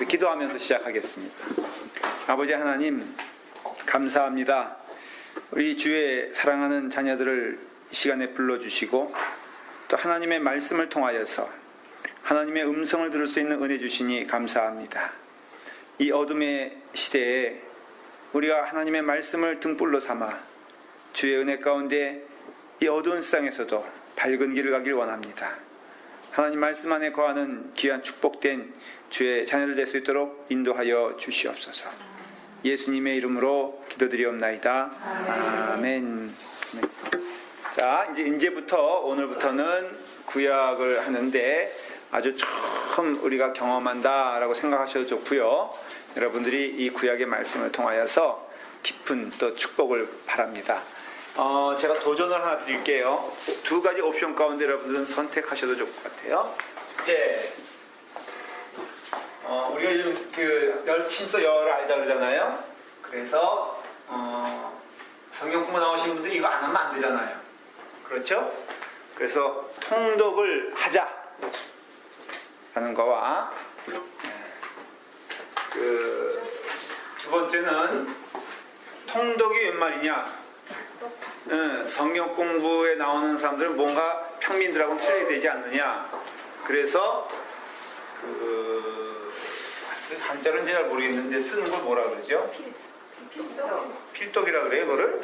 기도하면서 시작하겠습니다. 아버지 하나님, 감사합니다. 우리 주의 사랑하는 자녀들을 이 시간에 불러주시고 또 하나님의 말씀을 통하여서 하나님의 음성을 들을 수 있는 은혜 주시니 감사합니다. 이 어둠의 시대에 우리가 하나님의 말씀을 등불로 삼아 주의 은혜 가운데 이 어두운 세상에서도 밝은 길을 가길 원합니다. 하나님 말씀 안에 거하는 귀한 축복된 주의 자녀들 될 수 있도록 인도하여 주시옵소서. 예수님의 이름으로 기도드리옵나이다. 아멘. 자, 이제부터 오늘부터는 구약을 하는데 아주 처음 우리가 경험한다라고 생각하셔도 좋고요. 여러분들이 이 구약의 말씀을 통하여서 깊은 또 축복을 바랍니다. 제가 도전을 하나 드릴게요. 두 가지 옵션 가운데 여러분들은 선택하셔도 좋을 것 같아요. 이제 우리가 요즘 침소 열을 알자 그러잖아요. 그래서 성경 공부 나오신 분들이 이거 안 하면 안 되잖아요. 그렇죠? 그래서 통독을 하자 하는 거와 두 번째는 통독이 웬 말이냐? 성경 공부에 나오는 사람들은 뭔가 평민들하고는 틀려야 되지 않느냐. 그래서 한자는 잘 모르겠는데 쓰는 걸 뭐라 그러죠? 필독이라 그래요, 그거를?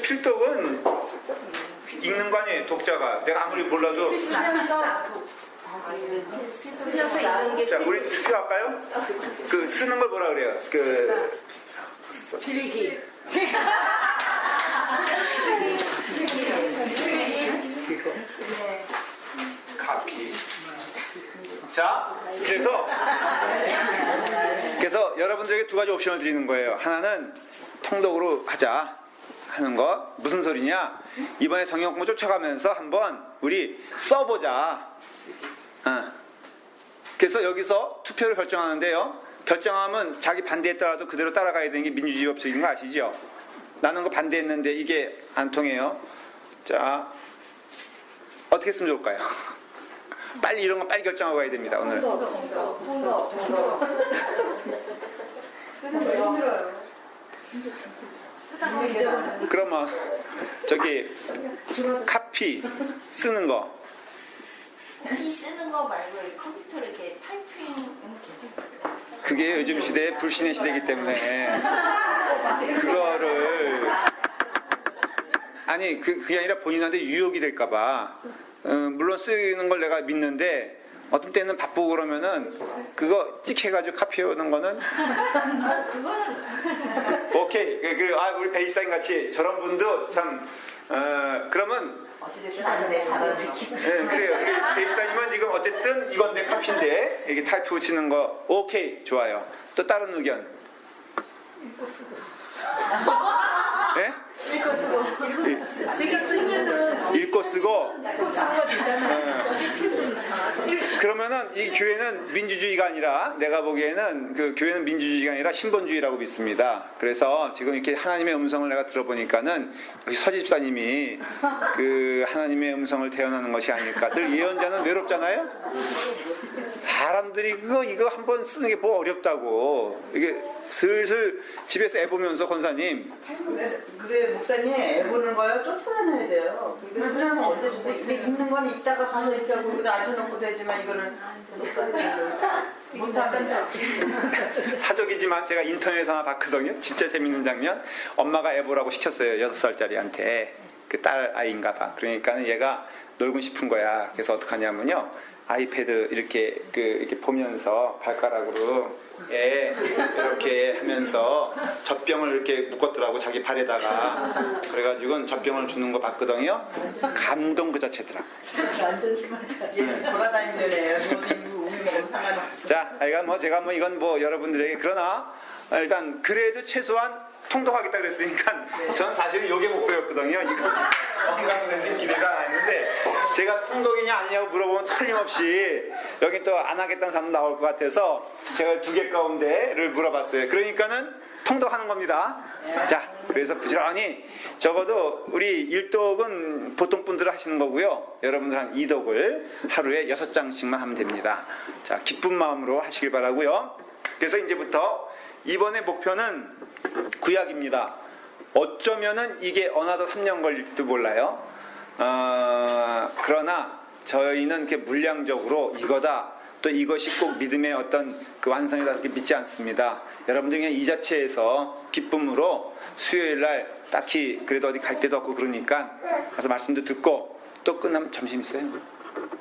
필독은 읽는 거 아니에요, 독자가. 내가 아무리 몰라도. 자, 우리 투표할까요? 쓰는 걸 뭐라 그래요? 필기. 카피. 자, 그래서 여러분들에게 두 가지 옵션을 드리는 거예요. 하나는 통독으로 하자 하는 것. 무슨 소리냐? 이번에 성경 공부 쫓아가면서 한번 우리 써보자. 그래서 여기서 투표를 결정하는데요. 결정하면 자기 반대했더라도 그대로 따라가야 되는 게 민주주의 법칙인 거 아시죠? 나는 거 반대했는데 이게 안 통해요. 자, 어떻게 했으면 좋을까요? 빨리 이런 거 빨리 결정하고 가야 됩니다. 오늘. 통독. 쓰는 거 힘들어요. 그러면 저기 카피 쓰는 거. 시 쓰는 거 말고 컴퓨터로 이렇게 타이핑은 괜찮을까요? 그게 요즘 시대에 불신의 시대이기 때문에 그거를 아니 그게 아니라 본인한테 유혹이 될까봐 물론 쓰는 걸 내가 믿는데 어떤 때는 바쁘고 그러면은 그거 찍혀가지고 카피해오는 거는 그거는 오케이 우리 베이사인 같이 저런 분도 참 그러면 어찌됐든 아는데 가다듬어. 그래요. 우리 베이사님은 지금 어쨌든 이건 내 카피인데 이게 타이프 붙이는 거 오케이 좋아요. 또 다른 의견? 네? 읽고 쓰고. 지금 쓰면서 읽고 쓰고. 읽고 쓰고 되잖아요. 그러면은 이 교회는 민주주의가 아니라 내가 보기에는 그 교회는 민주주의가 아니라 신본주의라고 믿습니다. 그래서 지금 이렇게 하나님의 음성을 내가 들어보니까는 역시 서집사님이 그 하나님의 음성을 태어나는 것이 아닐까. 늘 예언자는 외롭잖아요. 사람들이 이거 한번 쓰는 게 뭐 어렵다고. 이게 슬슬 집에서 애 보면서 권사님. 그래 목사님 애 보는 거요 쫓아다녀야 돼요. 이거 쓰면서 언제 줬다. 근데 읽는 건 이따가 가서 이렇게 하고 이거 앉혀놓고 되지만 이거는 못하면 사적이지만 제가 인터넷에서 하나 봤거든요. 진짜 재밌는 장면. 엄마가 애 보라고 시켰어요. 6살짜리한테. 그 딸 아이인가 봐. 그러니까 얘가 놀고 싶은 거야. 그래서 어떡하냐면요. 아이패드 이렇게 이렇게 보면서 발가락으로 이렇게 하면서 젖병을 이렇게 묶었더라고 자기 발에다가. 그래가지고 젖병을 주는 거 봤거든요. 감동 그 자체더라. 완전 스마트하게 돌아다니는 애예요. 우리 상관없어. 자, 제가 이건 여러분들에게 그러나 일단 그래도 최소한 통독하겠다 그랬으니까 저는 사실은 이게 목표였거든요. 이거 건강 대신 기대가 안 했는데 제가 통독이냐 아니냐고 물어보면 틀림없이 여기 또 안 하겠다는 사람 나올 것 같아서 제가 2개 가운데를 물어봤어요. 그러니까는 통독하는 겁니다. 자, 그래서 부지런히 적어도 우리 1독은 보통 분들 하시는 거고요. 여러분들 한 2독을 하루에 6장씩만 하면 됩니다. 자, 기쁜 마음으로 하시길 바라고요. 그래서 이제부터 이번에 목표는 구약입니다. 어쩌면은 이게 어나더 3년 걸릴지도 몰라요. 그러나 저희는 이렇게 물량적으로 이거다, 또 이것이 꼭 믿음의 어떤 그 완성이다 그렇게 믿지 않습니다. 여러분들이 그냥 이 자체에서 기쁨으로 수요일 날 딱히 그래도 어디 갈 데도 없고 그러니까 가서 말씀도 듣고 또 끝나면 점심 있어요.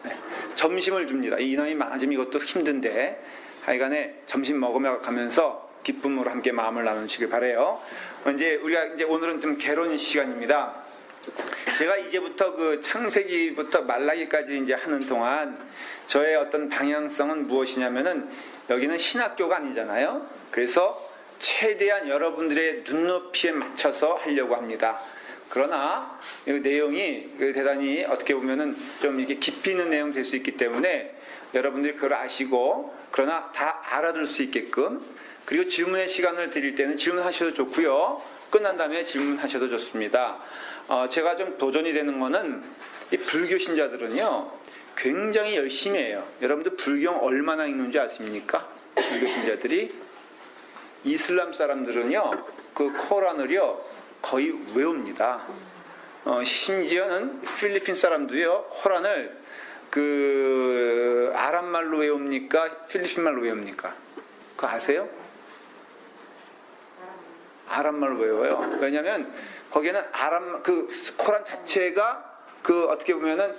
네. 점심을 줍니다. 이 인원이 많아지면 이것도 힘든데 하여간에 점심 먹으며 가면서 기쁨으로 함께 마음을 나누시길 바래요. 이제 우리가 이제 오늘은 좀 개론 시간입니다. 제가 이제부터 그 창세기부터 말라기까지 이제 하는 동안 저의 어떤 방향성은 무엇이냐면은 여기는 신학교가 아니잖아요. 그래서 최대한 여러분들의 눈높이에 맞춰서 하려고 합니다. 그러나 이 내용이 대단히 어떻게 보면은 좀 이렇게 깊이 있는 내용 될 수 있기 때문에 여러분들이 그걸 아시고 그러나 다 알아들 수 있게끔 그리고 질문의 시간을 드릴 때는 질문하셔도 좋고요. 끝난 다음에 질문하셔도 좋습니다. 제가 좀 도전이 되는 거는 이 불교 신자들은요 굉장히 열심히 해요. 여러분들 불경 얼마나 읽는 줄 아십니까? 불교 신자들이 이슬람 사람들은요 그 코란을요 거의 외웁니다. 심지어는 필리핀 사람도요 코란을 그 아랍말로 외웁니까? 필리핀 말로 외웁니까? 그거 아세요? 아랍말로 외워요. 왜냐하면 거기에는 그 코란 자체가 그 어떻게 보면은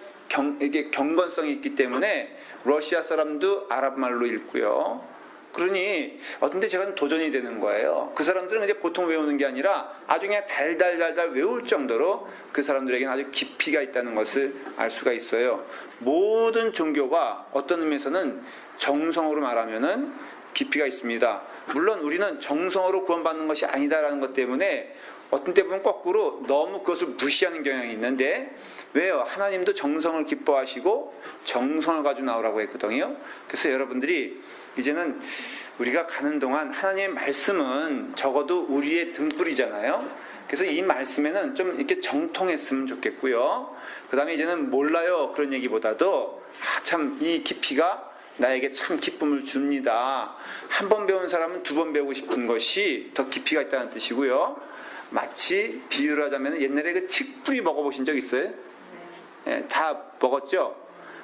이게 경건성이 있기 때문에 러시아 사람도 아랍말로 읽고요. 그러니 어떤데 제가 도전이 되는 거예요. 그 사람들은 이제 보통 외우는 게 아니라 아주 그냥 달달달달 외울 정도로 그 사람들에게는 아주 깊이가 있다는 것을 알 수가 있어요. 모든 종교가 어떤 의미에서는 정성으로 말하면은 깊이가 있습니다. 물론 우리는 정성으로 구원받는 것이 아니다라는 것 때문에 어떤 때 보면 거꾸로 너무 그것을 무시하는 경향이 있는데 왜요? 하나님도 정성을 기뻐하시고 정성을 가지고 나오라고 했거든요. 그래서 여러분들이 이제는 우리가 가는 동안 하나님의 말씀은 적어도 우리의 등불이잖아요. 그래서 이 말씀에는 좀 이렇게 정통했으면 좋겠고요. 그 다음에 이제는 몰라요 그런 얘기보다도 참 이 깊이가 나에게 참 기쁨을 줍니다. 한 번 배운 사람은 2번 배우고 싶은 것이 더 깊이가 있다는 뜻이고요. 마치 비유를 하자면 옛날에 그 칡뿌리 먹어보신 적 있어요? 네, 다 먹었죠?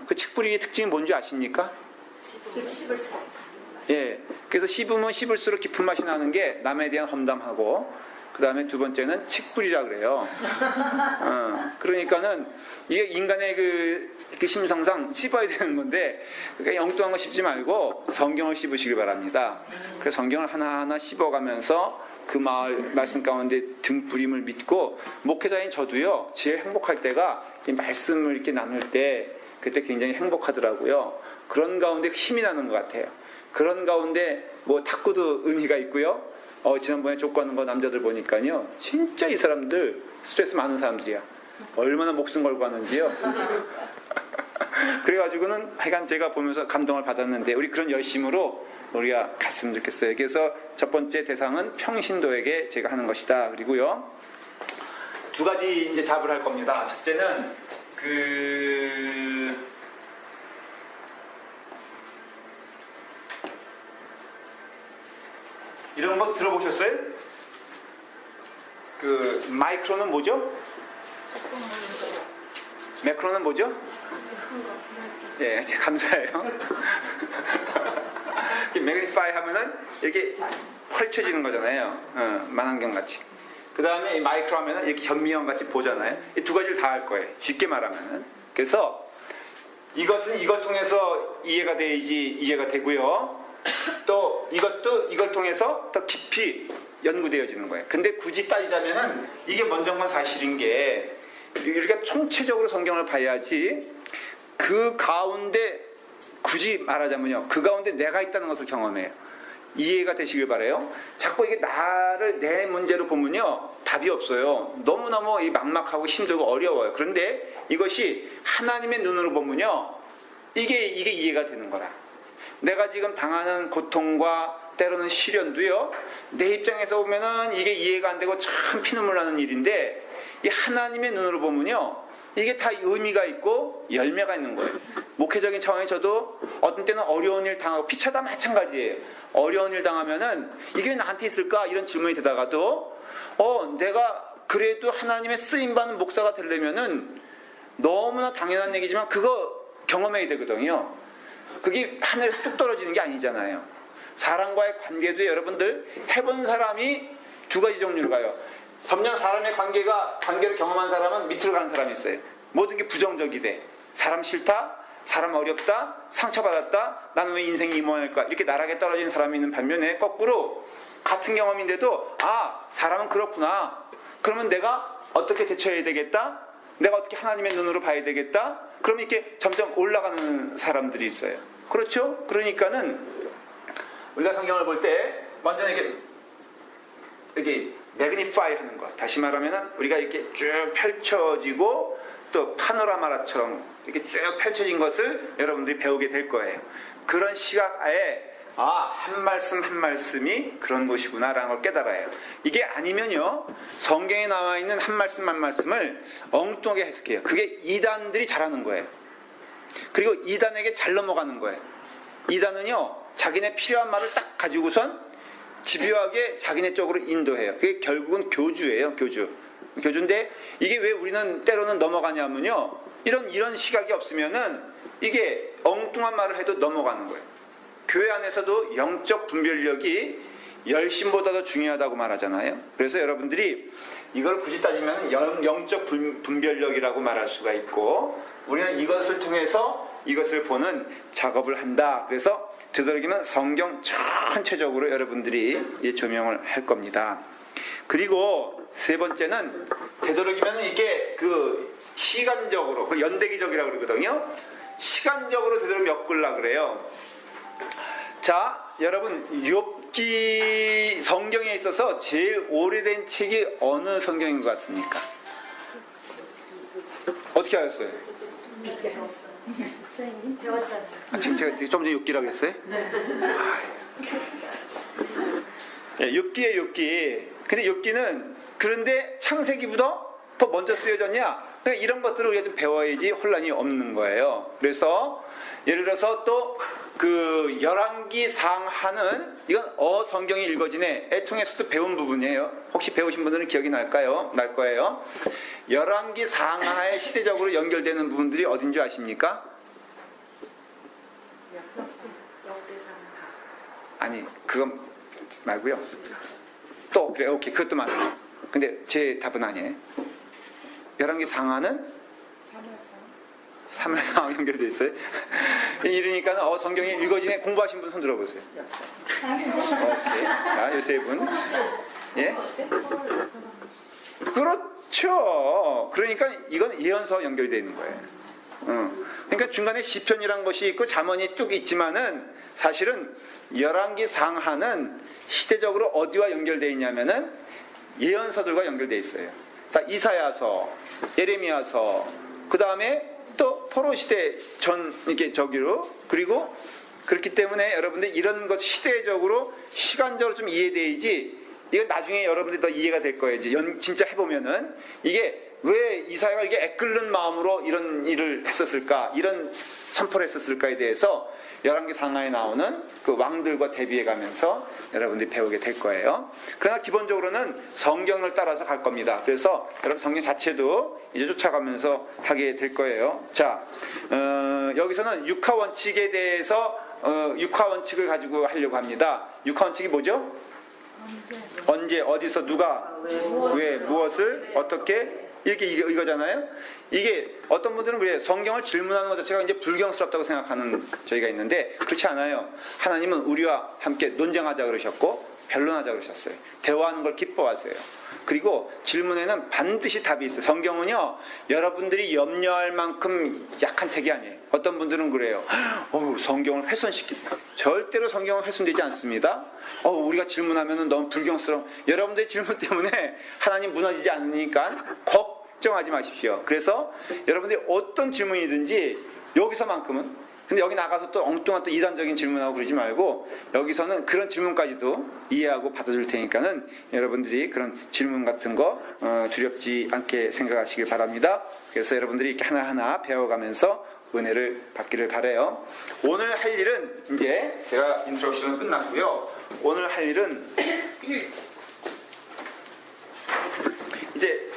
그 칡뿌리의 특징이 뭔지 아십니까? 예, 그래서 씹으면 씹을수록 깊은 맛이 나는 게 남에 대한 험담하고 그 다음에 2번째는 칡뿌리라 그래요. 그러니까는 이게 인간의 그 심성상 씹어야 되는 건데 그러니까 엉뚱한 거 씹지 말고 성경을 씹으시길 바랍니다. 그래서 성경을 하나하나 씹어가면서 그 말씀 가운데 등불임을 믿고 목회자인 저도요 제일 행복할 때가 이 말씀을 이렇게 나눌 때 그때 굉장히 행복하더라고요. 그런 가운데 힘이 나는 것 같아요. 그런 가운데 뭐 탁구도 의미가 있고요. 지난번에 족구하는 거 남자들 보니까요 진짜 이 사람들 스트레스 많은 사람들이야. 얼마나 목숨 걸고 하는지요. 그래가지고는 하여간 제가 보면서 감동을 받았는데 우리 그런 열심으로 우리가 갔으면 좋겠어요. 그래서 첫 번째 대상은 평신도에게 제가 하는 것이다. 그리고요 2가지 이제 잡을 할 겁니다. 첫째는 이런 거 들어보셨어요? 그 마이크로는 뭐죠? 매크로는 뭐죠? 예, 감사해요. 매그니파이 하면은 이렇게 펼쳐지는 거잖아요. 만안경 같이. 그 다음에 마이크로 하면은 이렇게 현미경 같이 보잖아요. 이 2가지를 다 할 거예요. 쉽게 말하면은. 그래서 이것은 이것 통해서 이해가 돼야지 이해가 되고요. 또 이것도 이걸 통해서 더 깊이 연구되어지는 거예요. 근데 굳이 따지자면은 이게 먼저인 건 사실인 게 우리가 총체적으로 성경을 봐야지 그 가운데 굳이 말하자면요 그 가운데 내가 있다는 것을 경험해요. 이해가 되시길 바라요. 자꾸 이게 나를 내 문제로 보면요 답이 없어요. 너무너무 이 막막하고 힘들고 어려워요. 그런데 이것이 하나님의 눈으로 보면요 이게 이해가 되는 거라. 내가 지금 당하는 고통과 때로는 시련도요 내 입장에서 보면은 이게 이해가 안 되고 참 피눈물 나는 일인데 이 하나님의 눈으로 보면요 이게 다 의미가 있고 열매가 있는 거예요. 목회적인 차원에 저도 어떤 때는 어려운 일 당하고 피차다 마찬가지예요. 어려운 일 당하면은 이게 왜 나한테 있을까 이런 질문이 되다가도 내가 그래도 하나님의 쓰임받는 목사가 되려면은 너무나 당연한 얘기지만 그거 경험해야 되거든요. 그게 하늘에서 뚝 떨어지는 게 아니잖아요. 사람과의 관계도 여러분들 해본 사람이 두 가지 종류로 가요. 점점 사람의 관계를 경험한 사람은 밑으로 가는 사람이 있어요. 모든 게 부정적이 돼. 사람 싫다, 사람 어렵다, 상처받았다, 나는 왜 인생이 이 모양일까 이렇게 나락에 떨어진 사람이 있는 반면에 거꾸로 같은 경험인데도 사람은 그렇구나. 그러면 내가 어떻게 대처해야 되겠다? 내가 어떻게 하나님의 눈으로 봐야 되겠다? 그러면 이렇게 점점 올라가는 사람들이 있어요. 그렇죠? 그러니까는 우리가 성경을 볼 때 먼저 이렇게 매그니파이 하는 것. 다시 말하면은 우리가 이렇게 쭉 펼쳐지고 또 파노라마처럼 이렇게 쭉 펼쳐진 것을 여러분들이 배우게 될 거예요. 그런 시각에 한 말씀 한 말씀이 그런 것이구나라는 걸 깨달아요. 이게 아니면요 성경에 나와 있는 한 말씀 한 말씀을 엉뚱하게 해석해요. 그게 이단들이 잘하는 거예요. 그리고 이단에게 잘 넘어가는 거예요. 이단은요 자기네 필요한 말을 딱 가지고선 집요하게 자기네 쪽으로 인도해요. 그게 결국은 교주예요. 교주인데 이게 왜 우리는 때로는 넘어가냐면요 이런 시각이 없으면은 이게 엉뚱한 말을 해도 넘어가는 거예요. 교회 안에서도 영적 분별력이 열심보다 더 중요하다고 말하잖아요. 그래서 여러분들이 이걸 굳이 따지면 영적 분별력이라고 말할 수가 있고 우리는 이것을 통해서 이것을 보는 작업을 한다. 그래서 되도록이면 성경 전체적으로 여러분들이 조명을 할 겁니다. 그리고 세 번째는 되도록이면 이게 그 시간적으로 그 연대기적이라고 그러거든요. 시간적으로 되도록 엮으려고 그래요. 자, 여러분 욥기 성경에 있어서 제일 오래된 책이 어느 성경인 것 같습니까? 어떻게 하셨어요? 목사님 배웠잖아요. 지금 제가 좀 전에 욥기라고 했어요? 네. 욥기에 욥기. 근데 욥기는 그런데 창세기보다 더 먼저 쓰여졌냐? 그러니까 이런 것들을 우리가 좀 배워야지 혼란이 없는 거예요. 그래서 예를 들어서 또 그 열왕기 상하는 이건 성경이 읽어지네 애통에서도 배운 부분이에요. 혹시 배우신 분들은 기억이 날 거예요. 열왕기 상하에 시대적으로 연결되는 부분들이 어딘 줄 아십니까? 역대상하. 아니 그건 말고요. 또 그래 오케이 그것도 맞아요. 근데 제 답은 아니에요. 열왕기 상하는 3월상 연결돼 있어요. 이러니까 성경이 읽어지네 공부하신 분 손 들어보세요. 오케이. 자, 요 세 분. 예? 그렇죠. 그러니까 이건 예언서 연결되어 있는 거예요. 그러니까 중간에 시편이란 것이 있고 잠언이 뚝 있지만은 사실은 열왕기 상하는 시대적으로 어디와 연결되어 있냐면은 예언서들과 연결되어 있어요. 이사야서, 예레미야서, 그 다음에 또 포로 시대 전 이렇게 저기로 그리고 그렇기 때문에 여러분들 이런 것 시대적으로 시간적으로 좀 이해돼야지 이거 나중에 여러분들이 더 이해가 될 거예요. 이제 진짜 해보면은 이게 왜 이사야가 이렇게 애끓는 마음으로 이런 일을 했었을까, 이런 선포를 했었을까에 대해서 열왕기 상하에 나오는 그 왕들과 대비해가면서 여러분들이 배우게 될 거예요. 그러나 기본적으로는 성경을 따라서 갈 겁니다. 그래서 여러분 성경 자체도 이제 쫓아가면서 하게 될 거예요. 자, 여기서는 육하 원칙에 대해서 육하 원칙을 가지고 하려고 합니다. 육하 원칙이 뭐죠? 언제, 어디서, 누가, 왜, 무엇을, 어떻게 이렇게 이거잖아요. 이게 어떤 분들은 그래요. 성경을 질문하는 것 자체가 이제 불경스럽다고 생각하는 저희가 있는데 그렇지 않아요. 하나님은 우리와 함께 논쟁하자 그러셨고 변론하자 그러셨어요. 대화하는 걸 기뻐하세요. 그리고 질문에는 반드시 답이 있어요. 성경은요, 여러분들이 염려할 만큼 약한 책이 아니에요. 어떤 분들은 그래요. 성경을 훼손시킨다. 절대로 성경은 훼손되지 않습니다. 우리가 질문하면 너무 불경스러워. 여러분들의 질문 때문에 하나님 무너지지 않으니까 걱정하지 마십시오. 그래서 여러분들이 어떤 질문이든지 여기서만큼은, 근데 여기 나가서 또 엉뚱한 또 이단적인 질문하고 그러지 말고 여기서는 그런 질문까지도 이해하고 받아줄 테니까는 여러분들이 그런 질문 같은 거 두렵지 않게 생각하시길 바랍니다. 그래서 여러분들이 이렇게 하나하나 배워가면서 은혜를 받기를 바라요. 오늘 할 일은, 이제 제가 인트로덕션은 끝났고요. 오늘 할 일은 이제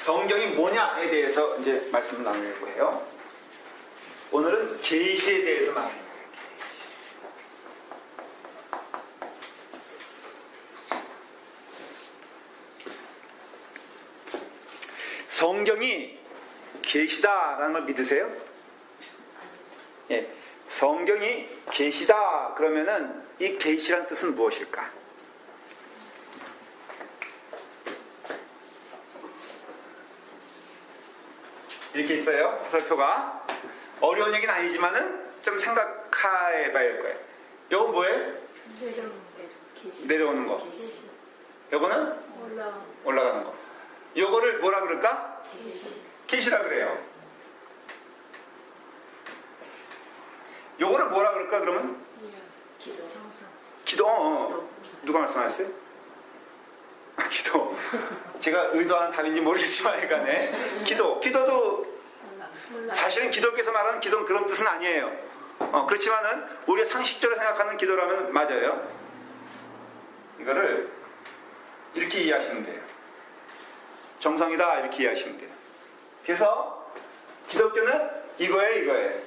성경이 뭐냐에 대해서 이제 말씀을 나누려고 해요. 오늘은 계시에 대해서 말해요. 성경이 계시다라는 걸 믿으세요? 예, 성경이 계시다 그러면은 이 계시란 뜻은 무엇일까? 이렇게 있어요. 화살표가. 어려운 얘기는 아니지만은 좀 생각해 봐야 할 거예요. 요건 뭐예요? 내려오는 거. 요거는 올라가는 거. 요거를 뭐라 그럴까? 계시라 그래요. 요거를 뭐라 그럴까 그러면? 기도. 누가 말씀하셨어요? 기도. 제가 의도하는 답인지 모르겠지만 약간에 기도도 사실은 기독교에서 말하는 기도는 그런 뜻은 아니에요. 그렇지만은 우리가 상식적으로 생각하는 기도라면 맞아요. 이거를 이렇게 이해하시면 돼요. 정성이다 이렇게 이해하시면 돼요. 그래서 기독교는 이거예요.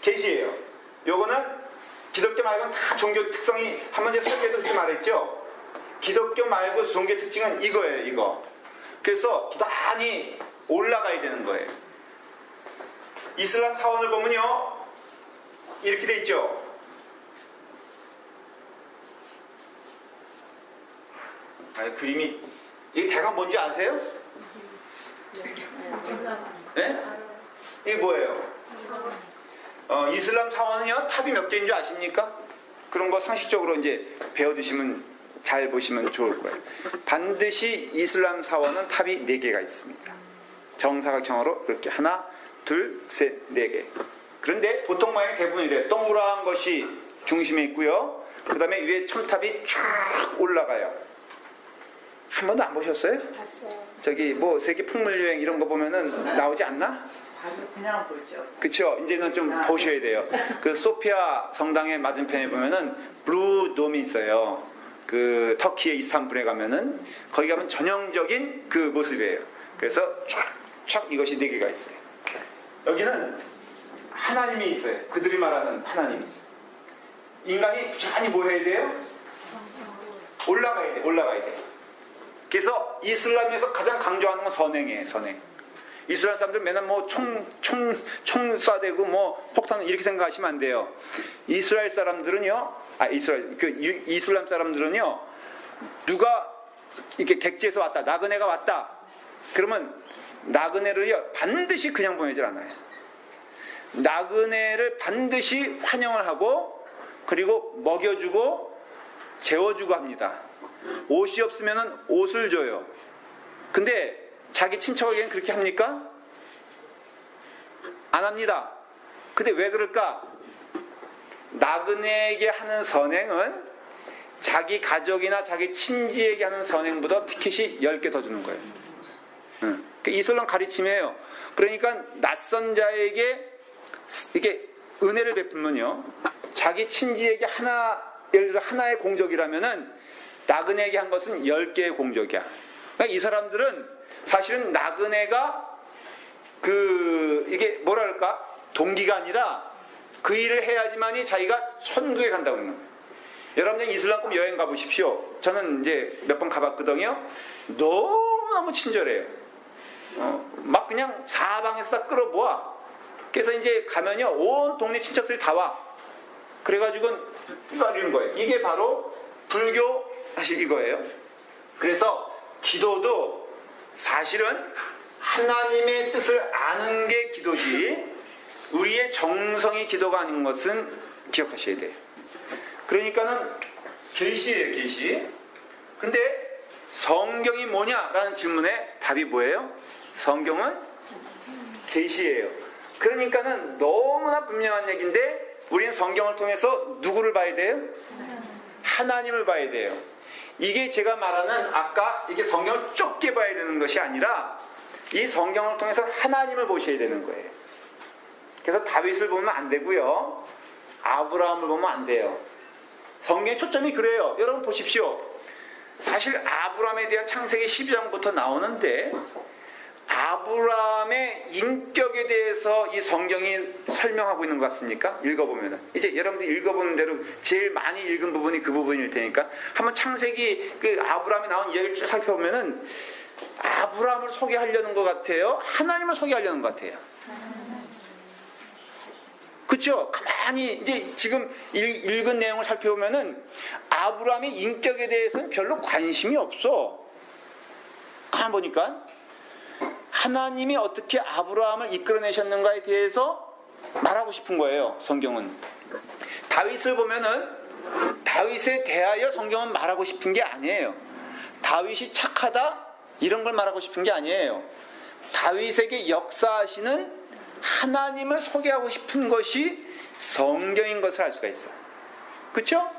계시예요. 요거는 기독교 말고는 다 종교 특성이 한 번째 설계도 그렇게 말했죠. 기독교 말고 종교 특징은 이거예요. 이거. 그래서 많이 올라가야 되는 거예요. 이슬람 사원을 보면요, 이렇게 돼 있죠. 그림이 이게 대강 뭔지 아세요? 네? 이게 뭐예요? 이슬람 사원은요, 탑이 몇 개인 줄 아십니까? 그런 거 상식적으로 이제 배워두시면 잘 보시면 좋을 거예요. 반드시 이슬람 사원은 탑이 4개가 있습니다. 정사각형으로 이렇게 하나, 둘, 셋, 4개. 그런데 보통 모양이 대부분 이래요. 동그란 것이 중심에 있고요. 그 다음에 위에 첨탑이 쫙 올라가요. 한 번도 안 보셨어요? 봤어요. 저기 뭐 세계 풍물여행 이런 거 보면은 나오지 않나? 아주 그냥 보죠. 그쵸? 이제는 좀 보셔야 돼요. 그 소피아 성당의 맞은편에 보면은 블루 돔이 있어요. 그 터키의 이스탄불에 가면은 거기 가면 전형적인 그 모습이에요. 그래서 쫙 이것이 4개가 있어요. 여기는 하나님이 있어요. 그들이 말하는 하나님이 있어요. 인간이 부지런히 뭐 해야 돼요? 올라가야 돼. 그래서 이슬람에서 가장 강조하는 건 선행이에요. 선행. 이슬람 사람들 맨날 뭐 총 쏴대고 뭐 폭탄 이렇게 생각하시면 안 돼요. 이스라엘 사람들은요, 이슬람 사람들은요, 누가 이렇게 객지에서 왔다, 나그네가 왔다, 그러면 나그네를요 반드시 그냥 보내질 않아요. 나그네를 반드시 환영을 하고 그리고 먹여주고 재워주고 합니다. 옷이 없으면 옷을 줘요. 근데 자기 친척에게는 그렇게 합니까? 안 합니다. 근데 왜 그럴까? 나그네에게 하는 선행은 자기 가족이나 자기 친지에게 하는 선행보다 티켓이 10개 더 주는 거예요. 이슬람 가르침이에요. 그러니까 낯선 자에게 이게 은혜를 베풀면요, 자기 친지에게 예를 들어 하나의 공적이라면은 나그네에게 한 것은 10개의 공적이야. 그러니까 이 사람들은 사실은 나그네가 이게 뭐라 그럴까? 동기가 아니라 그 일을 해야지만이 자기가 천국에 간다고 그러는 거예요. 여러분들 이슬람권 여행 가보십시오. 저는 이제 몇 번 가봤거든요. 너무너무 친절해요. 막 그냥 사방에서 다 끌어모아. 그래서 이제 가면요, 온 동네 친척들이 다 와. 그래가지고 이거 이런 거예요. 이게 바로 불교 사실 이거예요. 그래서 기도도 사실은 하나님의 뜻을 아는 게 기도지 우리의 정성이 기도가 아닌 것은 기억하셔야 돼요. 그러니까는 계시예요, 계시. 근데 성경이 뭐냐라는 질문에 답이 뭐예요? 성경은 계시예요. 그러니까는 너무나 분명한 얘기인데 우리는 성경을 통해서 누구를 봐야 돼요? 하나님을 봐야 돼요. 이게 제가 말하는 아까 이게 성경을 좁게 봐야 되는 것이 아니라 이 성경을 통해서 하나님을 보셔야 되는 거예요. 그래서 다윗을 보면 안 되고요. 아브라함을 보면 안 돼요. 성경의 초점이 그래요. 여러분 보십시오. 사실 아브라함에 대한 창세기 12장부터 나오는데 아브라함의 인격에 대해서 이 성경이 설명하고 있는 것 같습니까? 읽어보면 이제 여러분들이 읽어보는 대로 제일 많이 읽은 부분이 그 부분일 테니까 한번 창세기 그 아브라함이 나온 이야기를 쭉 살펴보면은 아브라함을 소개하려는 것 같아요? 하나님을 소개하려는 것 같아요? 그렇죠? 가만히 이제 지금 읽은 내용을 살펴보면은 아브라함의 인격에 대해서는 별로 관심이 없어. 가만 보니까 하나님이 어떻게 아브라함을 이끌어내셨는가에 대해서 말하고 싶은 거예요. 성경은. 다윗을 보면은 다윗에 대하여 성경은 말하고 싶은 게 아니에요. 다윗이 착하다 이런 걸 말하고 싶은 게 아니에요. 다윗에게 역사하시는 하나님을 소개하고 싶은 것이 성경인 것을 알 수가 있어. 그렇죠?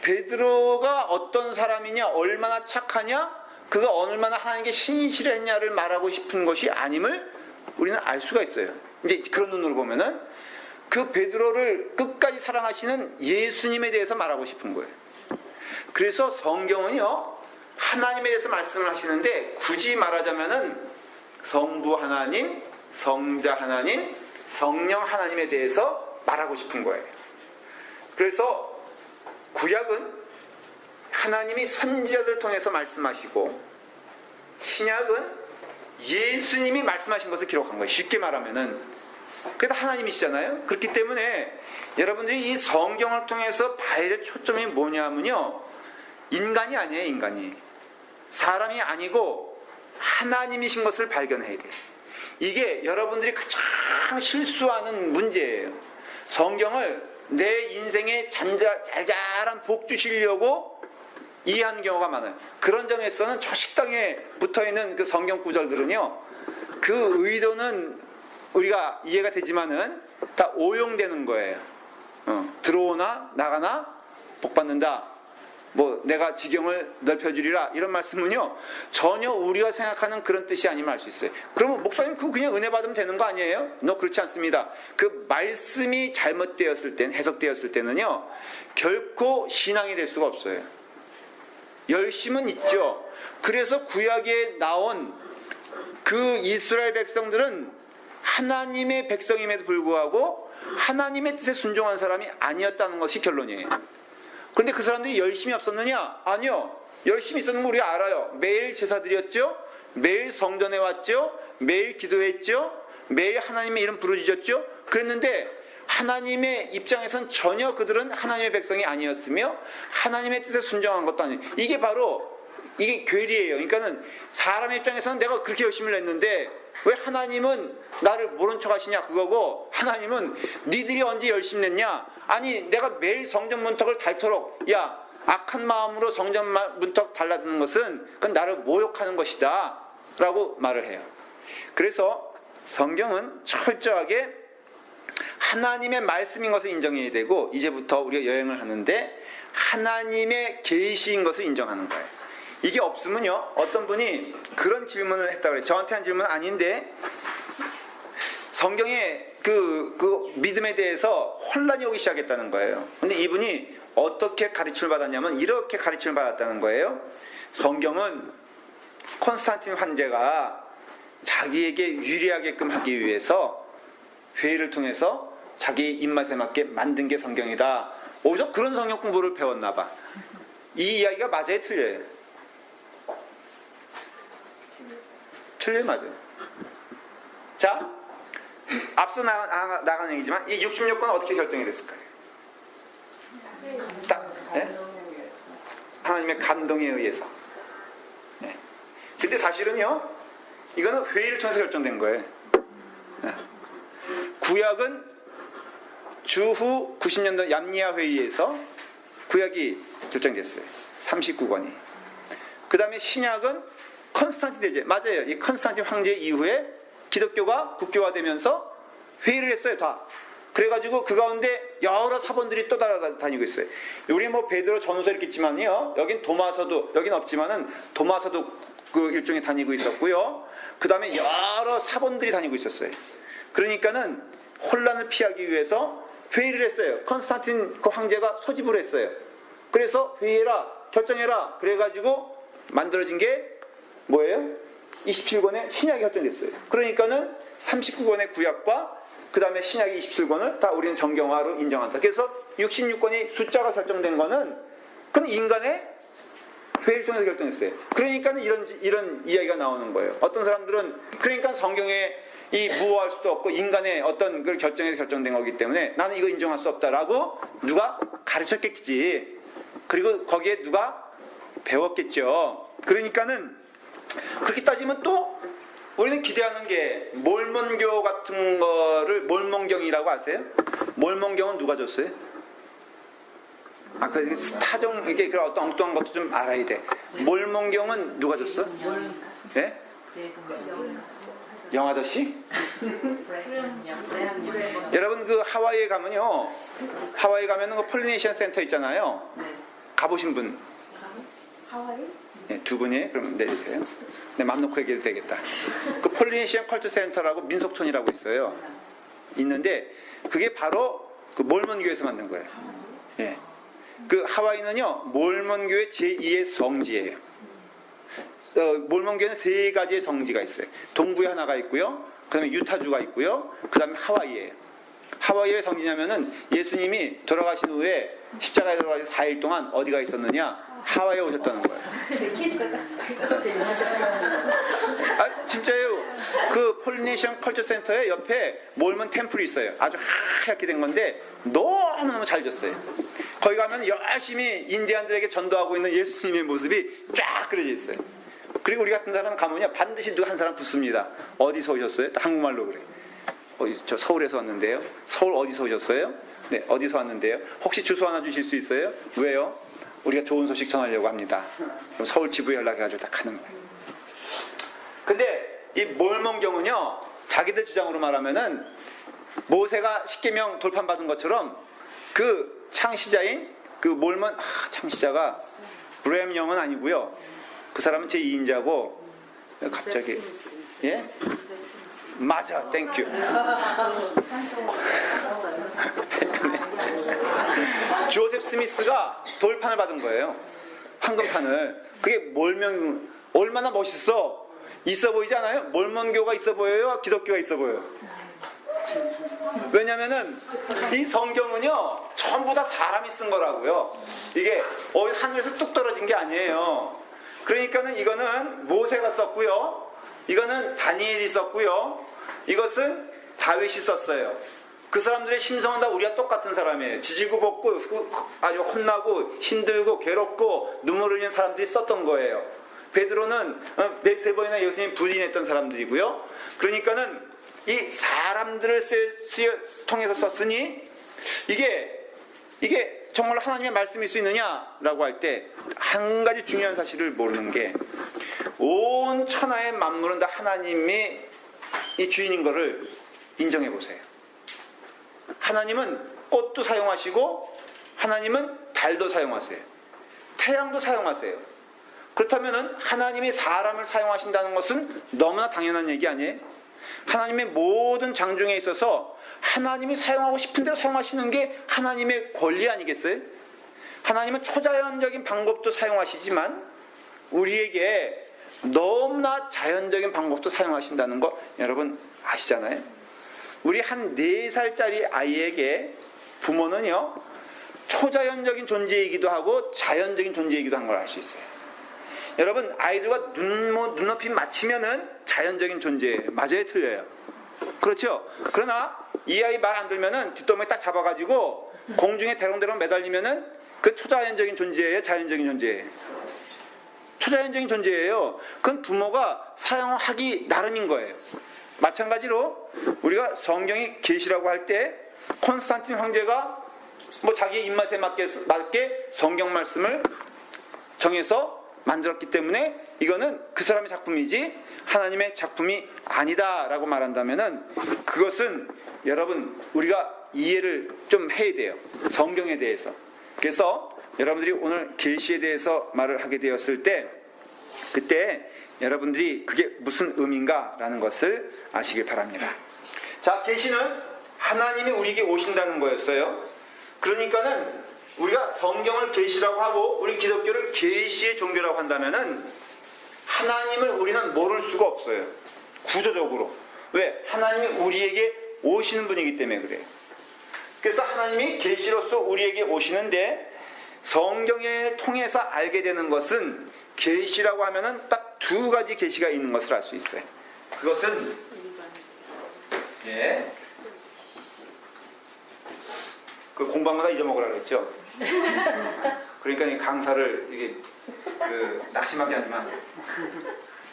베드로가 어떤 사람이냐, 얼마나 착하냐, 그가 얼마나 하나님께 신실했냐를 말하고 싶은 것이 아님을 우리는 알 수가 있어요. 이제 그런 눈으로 보면은 그 베드로를 끝까지 사랑하시는 예수님에 대해서 말하고 싶은 거예요. 그래서 성경은요, 하나님에 대해서 말씀을 하시는데 굳이 말하자면은 성부 하나님, 성자 하나님, 성령 하나님에 대해서 말하고 싶은 거예요. 그래서 구약은 하나님이 선지자들 통해서 말씀하시고 신약은 예수님이 말씀하신 것을 기록한 거예요. 쉽게 말하면은. 그래도 하나님이시잖아요. 그렇기 때문에 여러분들이 이 성경을 통해서 봐야 될 초점이 뭐냐면요, 인간이 아니에요. 인간이. 사람이 아니고 하나님이신 것을 발견해야 돼요. 이게 여러분들이 가장 실수하는 문제예요. 성경을 내 인생에 잘잘한 복 주시려고 이해하는 경우가 많아요. 그런 점에서는 저 식당에 붙어있는 그 성경 구절들은요, 그 의도는 우리가 이해가 되지만은 다 오용되는 거예요. 들어오나 나가나 복 받는다. 뭐 내가 지경을 넓혀주리라 이런 말씀은요 전혀 우리가 생각하는 그런 뜻이 아니면 알 수 있어요. 그러면 목사님 그거 그냥 은혜 받으면 되는 거 아니에요? 그렇지 않습니다. 그 말씀이 잘못되었을 땐, 해석되었을 때는요 결코 신앙이 될 수가 없어요. 열심은 있죠. 그래서 구약에 나온 그 이스라엘 백성들은 하나님의 백성임에도 불구하고 하나님의 뜻에 순종한 사람이 아니었다는 것이 결론이에요. 그런데 그 사람들이 열심히 없었느냐? 아니요. 열심히 있었는 거 우리가 알아요. 매일 제사 드렸죠. 매일 성전에 왔죠. 매일 기도했죠. 매일 하나님의 이름 부르짖었죠. 그랬는데 하나님의 입장에선 전혀 그들은 하나님의 백성이 아니었으며 하나님의 뜻에 순종한 것도 아니에요. 이게 바로 이게 괴리예요. 그러니까는 사람의 입장에서는 내가 그렇게 열심히 했는데 왜 하나님은 나를 모른 척 하시냐 그거고, 하나님은 니들이 언제 열심히 냈냐? 아니 내가 매일 성전 문턱을 닳도록, 야 악한 마음으로 성전 문턱 달라드는 것은 그건 나를 모욕하는 것이다 라고 말을 해요. 그래서 성경은 철저하게 하나님의 말씀인 것을 인정해야 되고, 이제부터 우리가 여행을 하는데 하나님의 계시인 것을 인정하는 거예요. 이게 없으면요, 어떤 분이 그런 질문을 했다고 그래요. 저한테 한 질문은 아닌데 성경의 그 믿음에 대해서 혼란이 오기 시작했다는 거예요. 근데 이분이 어떻게 가르침을 받았냐면 이렇게 가르침을 받았다는 거예요. 성경은 콘스탄틴 황제가 자기에게 유리하게끔 하기 위해서 회의를 통해서 자기 입맛에 맞게 만든 게 성경이다. 어디서 그런 성경 공부를 배웠나 봐. 이 이야기가 맞아요, 틀려요? 틀려요, 맞아요. 자, 앞서 나간 얘기지만 이 66권은 어떻게 결정이 됐을까요? 딱 예? 하나님의 감동에 의해서. 예. 근데 사실은요, 이거는 회의를 통해서 결정된 거예요. 예. 구약은 주후 90년도 얌니아 회의에서 구약이 결정됐어요. 39권이. 그 다음에 신약은 컨스탄틴 대제. 맞아요. 이 컨스탄틴 황제 이후에 기독교가 국교화되면서 회의를 했어요. 다. 그래가지고 그 가운데 여러 사본들이 또 따라다니고 있어요. 우리 뭐 베드로 전후서 이렇게 있지만요. 여긴 도마서도, 여긴 없지만은 도마서도 그 일종에 다니고 있었고요. 그 다음에 여러 사본들이 다니고 있었어요. 그러니까는 혼란을 피하기 위해서 회의를 했어요. 컨스탄틴 그 황제가 소집을 했어요. 그래서 회의해라, 결정해라. 그래가지고 만들어진 게 뭐예요? 27권의 신약이 결정됐어요. 그러니까는 39권의 구약과 그 다음에 신약이 27권을 다 우리는 정경화로 인정한다. 그래서 66권이 숫자가 결정된 거는 그건 인간의 회의를 통해서 결정했어요. 그러니까는 이런 이야기가 나오는 거예요. 어떤 사람들은 그러니까 성경에 이 무효할 수도 없고 인간의 어떤 그 결정에서 결정된 거기 때문에 나는 이거 인정할 수 없다라고 누가 가르쳤겠지. 그리고 거기에 누가 배웠겠죠. 그러니까는 그렇게 따지면 또 우리는 기대하는 게 몰몬교 같은 거를 몰몬경이라고 아세요? 몰몬경은 누가 줬어요? 그 타종 이게 그런 어떤 엉뚱한 것도 좀 알아야 돼. 몰몬경은 누가 줬어? 네? 영아저씨? 여러분 그 하와이에 가면요. 하와이 가면은 그 폴리네시안 센터 있잖아요. 가보신 분? 하와이? 네, 두 분이 그럼 내주세요. 네, 맘 놓고 얘기해도 되겠다. 그 폴리네시안 컬처 센터라고 민속촌이라고 있어요. 있는데 그게 바로 그 몰몬교에서 만든 거예요. 예. 그 하와이는요 몰몬교의 제2의 성지예요. 몰몬교는 세 가지의 성지가 있어요. 동부에 하나가 있고요. 그 다음에 유타주가 있고요. 그 다음에 하와이예요. 하와이의 성지냐면은 예수님이 돌아가신 후에 십자가에 돌아가서 4일 동안 어디가 있었느냐? 하와이에 오셨다는 거예요. 아 진짜요. 그 폴리네시안 컬처 센터의 옆에 몰몬 템플이 있어요. 아주 하얗게 된 건데 너무너무 잘 졌어요. 거기 가면 열심히 인디안들에게 전도하고 있는 예수님의 모습이 쫙 그려져 있어요. 그리고 우리 같은 사람 가면요 반드시 누가 한 사람 붙습니다. 어디서 오셨어요? 한국말로 그래. 저 서울에서 왔는데요. 서울 어디서 오셨어요? 네, 어디서 왔는데요. 혹시 주소 하나 주실 수 있어요? 왜요? 우리가 좋은 소식 전하려고 합니다. 그럼 서울 지부에 연락해가지고 딱 가는 거예요. 근데 이 몰몬경은요 자기들 주장으로 말하면은 모세가 십계명 돌판받은 것처럼 그 창시자인 그 몰몬 창시자가 브레임 영은 아니고요. 그 사람은 제 2인자고 갑자기 예? 맞아, 땡큐. 조셉 스미스가 돌판을 받은 거예요. 황금판을. 그게 몰몬 얼마나 멋있어. 있어 보이지 않아요? 몰몬교가 있어 보여요? 기독교가 있어 보여요? 왜냐면은 이 성경은요 전부 다 사람이 쓴 거라고요. 이게 하늘에서 뚝 떨어진 게 아니에요. 그러니까는 이거는 모세가 썼고요. 이거는 다니엘이 썼고요. 이것은 다윗이 썼어요. 그 사람들의 심성은 다 우리와 똑같은 사람이에요. 지지고 볶고 아주 혼나고 힘들고 괴롭고 눈물 흘리는 사람들이 썼던 거예요. 베드로는 4번이나 예수님 부인했던 사람들이고요. 그러니까는 이 사람들을 통해서 썼으니 이게 정말 하나님의 말씀일 수 있느냐라고 할 때 한 가지 중요한 사실을 모르는 게 온 천하의 만물은 다 하나님이 이 주인인 거를 인정해 보세요. 하나님은 꽃도 사용하시고 하나님은 달도 사용하세요. 태양도 사용하세요. 그렇다면 하나님이 사람을 사용하신다는 것은 너무나 당연한 얘기 아니에요? 하나님의 모든 장중에 있어서 하나님이 사용하고 싶은 대로 사용하시는 게 하나님의 권리 아니겠어요? 하나님은 초자연적인 방법도 사용하시지만 우리에게 너무나 자연적인 방법도 사용하신다는 거 여러분 아시잖아요? 우리 한 4살짜리 아이에게 부모는요 초자연적인 존재이기도 하고 자연적인 존재이기도 한 걸 알 수 있어요. 여러분 아이들과 눈높이 맞추면은 자연적인 존재예요. 맞아요? 틀려요? 그렇죠? 그러나 이 아이 말 안 들면은 뒷도움에 딱 잡아가지고 공중에 대롱대롱 매달리면은 그 초자연적인 존재예요, 자연적인 존재예요? 초자연적인 존재예요. 그건 부모가 사용하기 나름인 거예요. 마찬가지로 우리가 성경이 계시라고 할 때 콘스탄틴 황제가 뭐 자기의 입맛에 맞게 성경 말씀을 정해서 만들었기 때문에 이거는 그 사람의 작품이지 하나님의 작품이 아니다라고 말한다면은 그것은 여러분 우리가 이해를 좀 해야 돼요. 성경에 대해서. 그래서 여러분들이 오늘 계시에 대해서 말을 하게 되었을 때 그때 여러분들이 그게 무슨 의미인가라는 것을 아시길 바랍니다. 자, 계시는 하나님이 우리에게 오신다는 거였어요. 그러니까는 우리가 성경을 계시라고 하고 우리 기독교를 계시의 종교라고 한다면은 하나님을 우리는 모를 수가 없어요. 구조적으로. 왜? 하나님이 우리에게 오시는 분이기 때문에 그래요. 그래서 하나님이 계시로서 우리에게 오시는데 성경을 통해서 알게 되는 것은 계시라고 하면은 딱 두 가지 계시가 있는 것을 알 수 있어요. 그것은 그 공부한마다 잊어먹으라 그랬죠. 그러니까 이 강사를 이게 그 낙심하게 하지만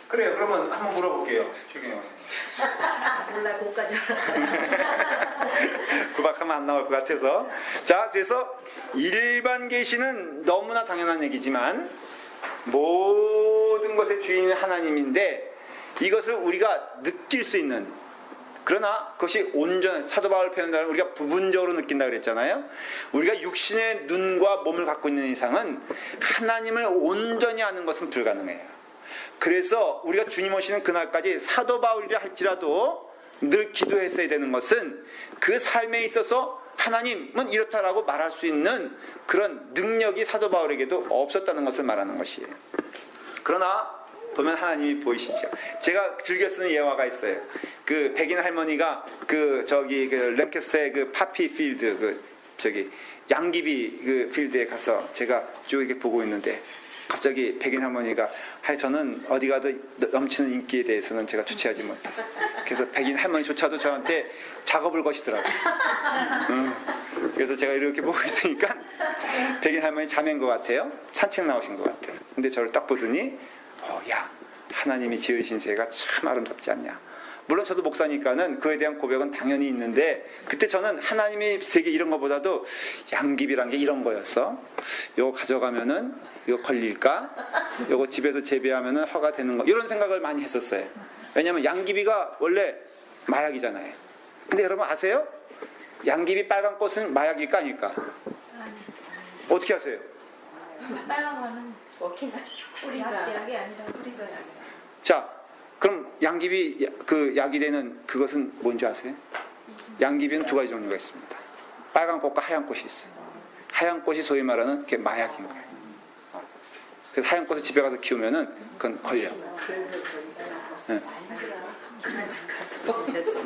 그래요. 그러면 한번 물어볼게요. 최경영. 몰라 고까지. 구박하면 안 나올 것 같아서. 자, 그래서 일반 계시는 너무나 당연한 얘기지만 모든 것의 주인은 하나님인데 이것을 우리가 느낄 수 있는, 그러나 그것이 온전, 사도 바울 표현대로 우리가 부분적으로 느낀다 그랬잖아요. 우리가 육신의 눈과 몸을 갖고 있는 이상은 하나님을 온전히 아는 것은 불가능해요. 그래서 우리가 주님 오시는 그날까지 사도 바울이라 할지라도 늘 기도했어야 되는 것은 그 삶에 있어서 하나님은 이렇다라고 말할 수 있는 그런 능력이 사도 바울에게도 없었다는 것을 말하는 것이에요. 그러나 보면 하나님이 보이시죠. 제가 즐겨 쓰는 예화가 있어요. 그 백인 할머니가 그 랭캐스터의 그 파피 필드 양귀비 그 필드에 가서 제가 쭉 이렇게 보고 있는데 갑자기 백인 할머니가 저는 어디 가도 넘치는 인기에 대해서는 제가 주체하지 못해서 그래서 백인 할머니조차도 저한테 작업을 거시더라고요. 그래서 제가 이렇게 보고 있으니까 백인 할머니 자매인 것 같아요. 산책 나오신 것 같아요. 근데 저를 딱 보더니 야, 하나님이 지으신 새가 참 아름답지 않냐. 물론 저도 목사니까는 그에 대한 고백은 당연히 있는데 그때 저는 하나님의 세계 이런 것보다도 양귀비란 게 이런 거였어. 이거 가져가면은 이거 걸릴까? 이거 집에서 재배하면은 허가 되는 거. 이런 생각을 많이 했었어요. 왜냐하면 양귀비가 원래 마약이잖아요. 근데 여러분 아세요? 양귀비 빨간 꽃은 마약일까 아닐까? 어떻게 아세요? 빨간 거는 먹힌다. 약이 아니라 뿌리가 약이야. 자, 그럼 양귀비 그 약이 되는 그것은 뭔지 아세요? 양귀비는 두 가지 종류가 있습니다. 빨간 꽃과 하얀 꽃이 있어요. 하얀 꽃이 소위 말하는 게 마약인 거예요. 그래서 하얀 꽃을 집에 가서 키우면은 그건 걸려. 네.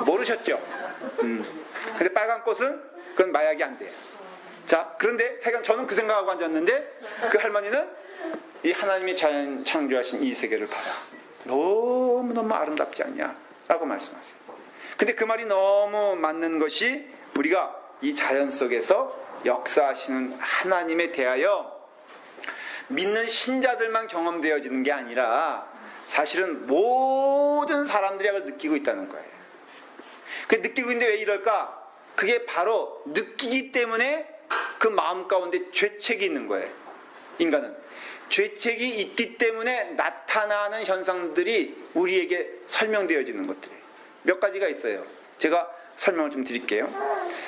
모르셨죠? 근데 빨간 꽃은 그건 마약이 안 돼요. 자, 그런데 하여간 저는 그 생각하고 앉았는데 그 할머니는 이 하나님이 자연 창조하신 이 세계를 봐라. 너무너무 아름답지 않냐? 라고 말씀하세요. 근데 그 말이 너무 맞는 것이 우리가 이 자연 속에서 역사하시는 하나님에 대하여 믿는 신자들만 경험되어지는 게 아니라 사실은 모든 사람들이 그걸 느끼고 있다는 거예요. 그 느끼고 있는데 왜 이럴까? 그게 바로 느끼기 때문에 그 마음 가운데 죄책이 있는 거예요. 인간은. 죄책이 있기 때문에 나타나는 현상들이 우리에게 설명되어지는 것들이에요. 몇 가지가 있어요. 제가 설명을 좀 드릴게요.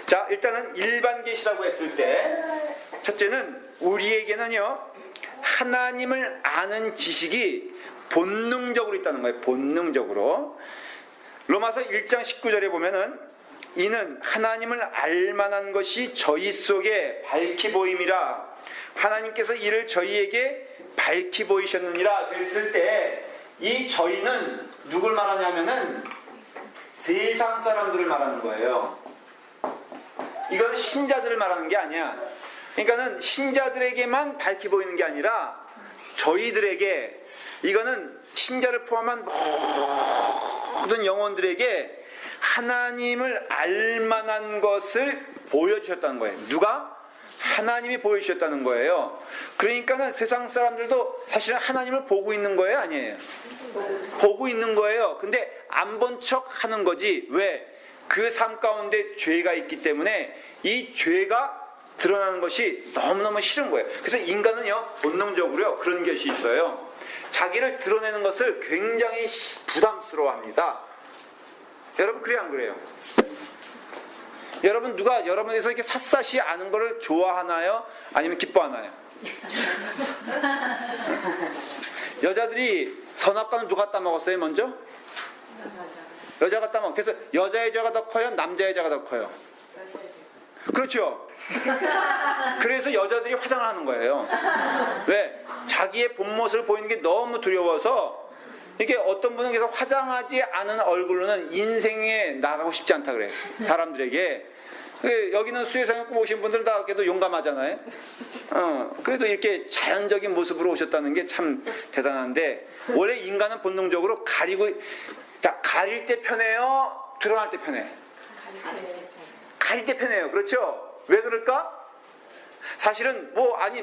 자, 일단은 일반 계시라고 했을 때 첫째는 우리에게는요 하나님을 아는 지식이 본능적으로 있다는 거예요. 본능적으로. 로마서 1장 19절에 보면은 이는 하나님을 알만한 것이 저희 속에 밝히 보임이라 하나님께서 이를 저희에게 밝히 보이셨느니라 그랬을 때 이 저희는 누굴 말하냐면은 세상 사람들을 말하는 거예요. 이건 신자들을 말하는 게 아니야. 그러니까는 신자들에게만 밝히 보이는 게 아니라 저희들에게, 이거는 신자를 포함한 모든 영혼들에게 하나님을 알만한 것을 보여주셨다는 거예요. 누가? 하나님이 보여주셨다는 거예요. 그러니까는 세상 사람들도 사실은 하나님을 보고 있는 거예요, 아니에요? 보고 있는 거예요. 근데 안 본 척 하는 거지. 왜? 그 삶 가운데 죄가 있기 때문에 이 죄가 드러나는 것이 너무너무 싫은 거예요. 그래서 인간은요, 본능적으로요, 그런 것이 있어요. 자기를 드러내는 것을 굉장히 부담스러워 합니다. 여러분, 그래요, 안 그래요? 여러분, 누가 여러분에 대해서 이렇게 샅샅이 아는 거를 좋아하나요? 아니면 기뻐하나요? 여자들이 선악과는 누가 따먹었어요, 먼저? 여자가 따먹어. 그래서 여자의 죄가 더 커요? 남자의 죄가 더 커요? 그렇죠. 그래서 여자들이 화장을 하는 거예요. 왜? 자기의 본 모습을 보이는 게 너무 두려워서 이게 어떤 분은 계속 화장하지 않은 얼굴로는 인생에 나가고 싶지 않다 그래요. 사람들에게. 여기는 수혜상에 오신 분들은 다 그래도 용감하잖아요. 그래도 이렇게 자연적인 모습으로 오셨다는 게 참 대단한데, 원래 인간은 본능적으로 가릴 때 편해요? 드러날 때 편해? 가릴 때 편해요. 그렇죠? 왜 그럴까? 사실은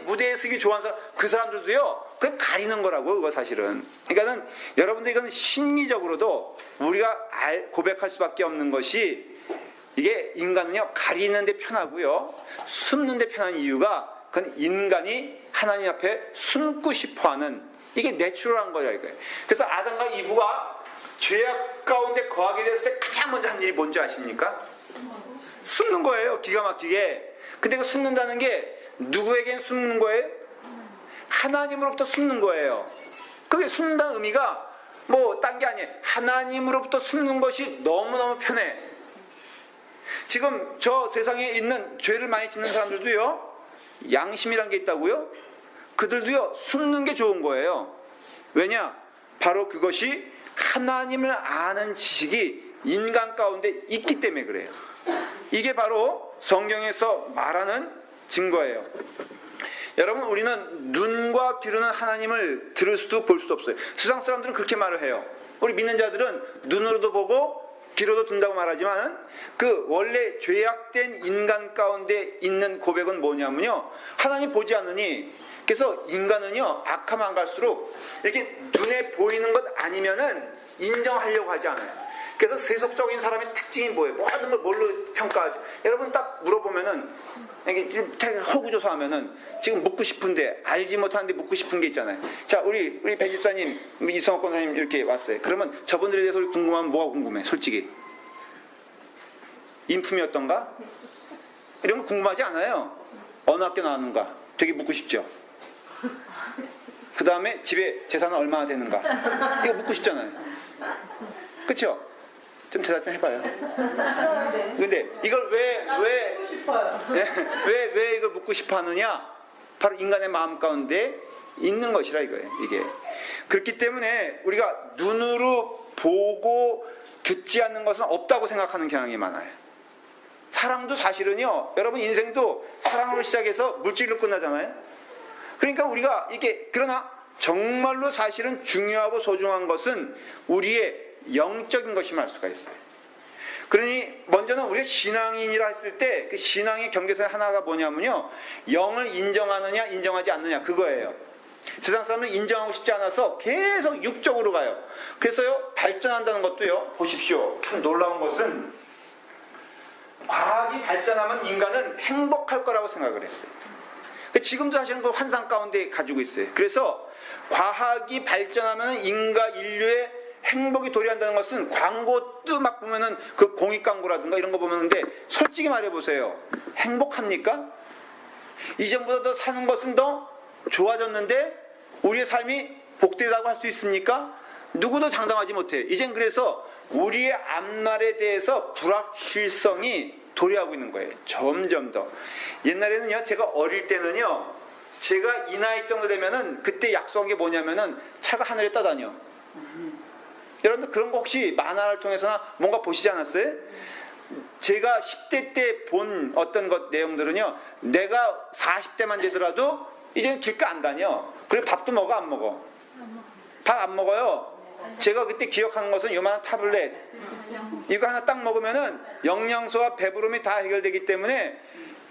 무대에 서기 좋아하는 사람, 그 사람들도요, 그게 가리는 거라고, 그거 사실은. 그러니까는 여러분들 이건 심리적으로도 우리가 고백할 수밖에 없는 것이, 이게 인간은요, 가리는 데 편하고요, 숨는 데 편한 이유가, 그건 인간이 하나님 앞에 숨고 싶어 하는, 이게 내추럴한 거예요, 이거예요. 그래서 아담과 이브가 죄악 가운데 거하게 됐을 때 가장 먼저 한 일이 뭔지 아십니까? 숨는 거예요, 기가 막히게. 근데 그 숨는다는 게 누구에겐 숨는 거예요? 하나님으로부터 숨는 거예요. 그게 숨는다는 의미가 딴 게 아니에요. 하나님으로부터 숨는 것이 너무너무 편해. 지금 저 세상에 있는 죄를 많이 짓는 사람들도요, 양심이란 게 있다고요? 그들도요, 숨는 게 좋은 거예요. 왜냐? 바로 그것이 하나님을 아는 지식이 인간 가운데 있기 때문에 그래요. 이게 바로 성경에서 말하는 증거예요. 여러분, 우리는 눈과 귀로는 하나님을 들을 수도 볼 수도 없어요. 세상 사람들은 그렇게 말을 해요. 우리 믿는 자들은 눈으로도 보고 귀로도 듣는다고 말하지만, 그 원래 죄악된 인간 가운데 있는 고백은 뭐냐면요, 하나님 보지 않으니. 그래서 인간은요, 악하면 안 갈수록 이렇게 눈에 보이는 것 아니면은 인정하려고 하지 않아요. 그래서 세속적인 사람의 특징이 뭐예요? 모든 걸 뭘로 평가하지? 여러분 딱 물어보면은, 이게 허구조사하면은 지금 묻고 싶은데, 알지 못하는데 묻고 싶은 게 있잖아요. 자, 우리 배 집사님, 이성학 권사님 이렇게 왔어요. 그러면 저분들에 대해서 궁금하면 뭐가 궁금해? 솔직히. 인품이었던가? 이런 거 궁금하지 않아요. 어느 학교 나왔는가? 되게 묻고 싶죠. 그 다음에 집에 재산은 얼마나 되는가? 이거 묻고 싶잖아요. 그렇죠? 좀 대답 좀 해봐요. 근데 이걸 왜 이걸 묻고 싶어 하느냐? 바로 인간의 마음 가운데 있는 것이라 이거예요, 이게. 그렇기 때문에 우리가 눈으로 보고 듣지 않는 것은 없다고 생각하는 경향이 많아요. 사랑도 사실은요, 여러분 인생도 사랑으로 시작해서 물질로 끝나잖아요. 그러니까 우리가 그러나 정말로 사실은 중요하고 소중한 것은 우리의 영적인 것임을 알 수가 있어요. 그러니 먼저는 우리가 신앙인이라 했을 때 그 신앙의 경계선 하나가 뭐냐면요, 영을 인정하느냐 인정하지 않느냐, 그거예요. 세상 사람은 인정하고 싶지 않아서 계속 육적으로 가요. 그래서요, 발전한다는 것도요, 보십시오, 참 놀라운 것은 과학이 발전하면 인간은 행복할 거라고 생각을 했어요. 지금도 사실은 그 환상 가운데 가지고 있어요. 그래서 과학이 발전하면 인류의 행복이 도래한다는 것은, 광고도 막 보면은 그 공익 광고라든가 이런 거 보면은데, 솔직히 말해보세요. 행복합니까? 이전보다 더 사는 것은 더 좋아졌는데 우리의 삶이 복되다고 할 수 있습니까? 누구도 장담하지 못해. 이젠 그래서 우리의 앞날에 대해서 불확실성이 도래하고 있는 거예요. 점점 더. 옛날에는요, 제가 어릴 때는요, 제가 이 나이 정도 되면은 그때 약속한 게 뭐냐면은 차가 하늘에 떠다녀. 여러분들 그런 거 혹시 만화를 통해서나 뭔가 보시지 않았어요? 제가 10대 때 본 어떤 것 내용들은요, 내가 40대만 되더라도 이제는 길가 안 다녀. 그리고 밥도 먹어, 안 먹어? 밥 안 먹어요. 제가 그때 기억하는 것은 요만한 타블렛, 이거 하나 딱 먹으면은 영양소와 배부름이 다 해결되기 때문에.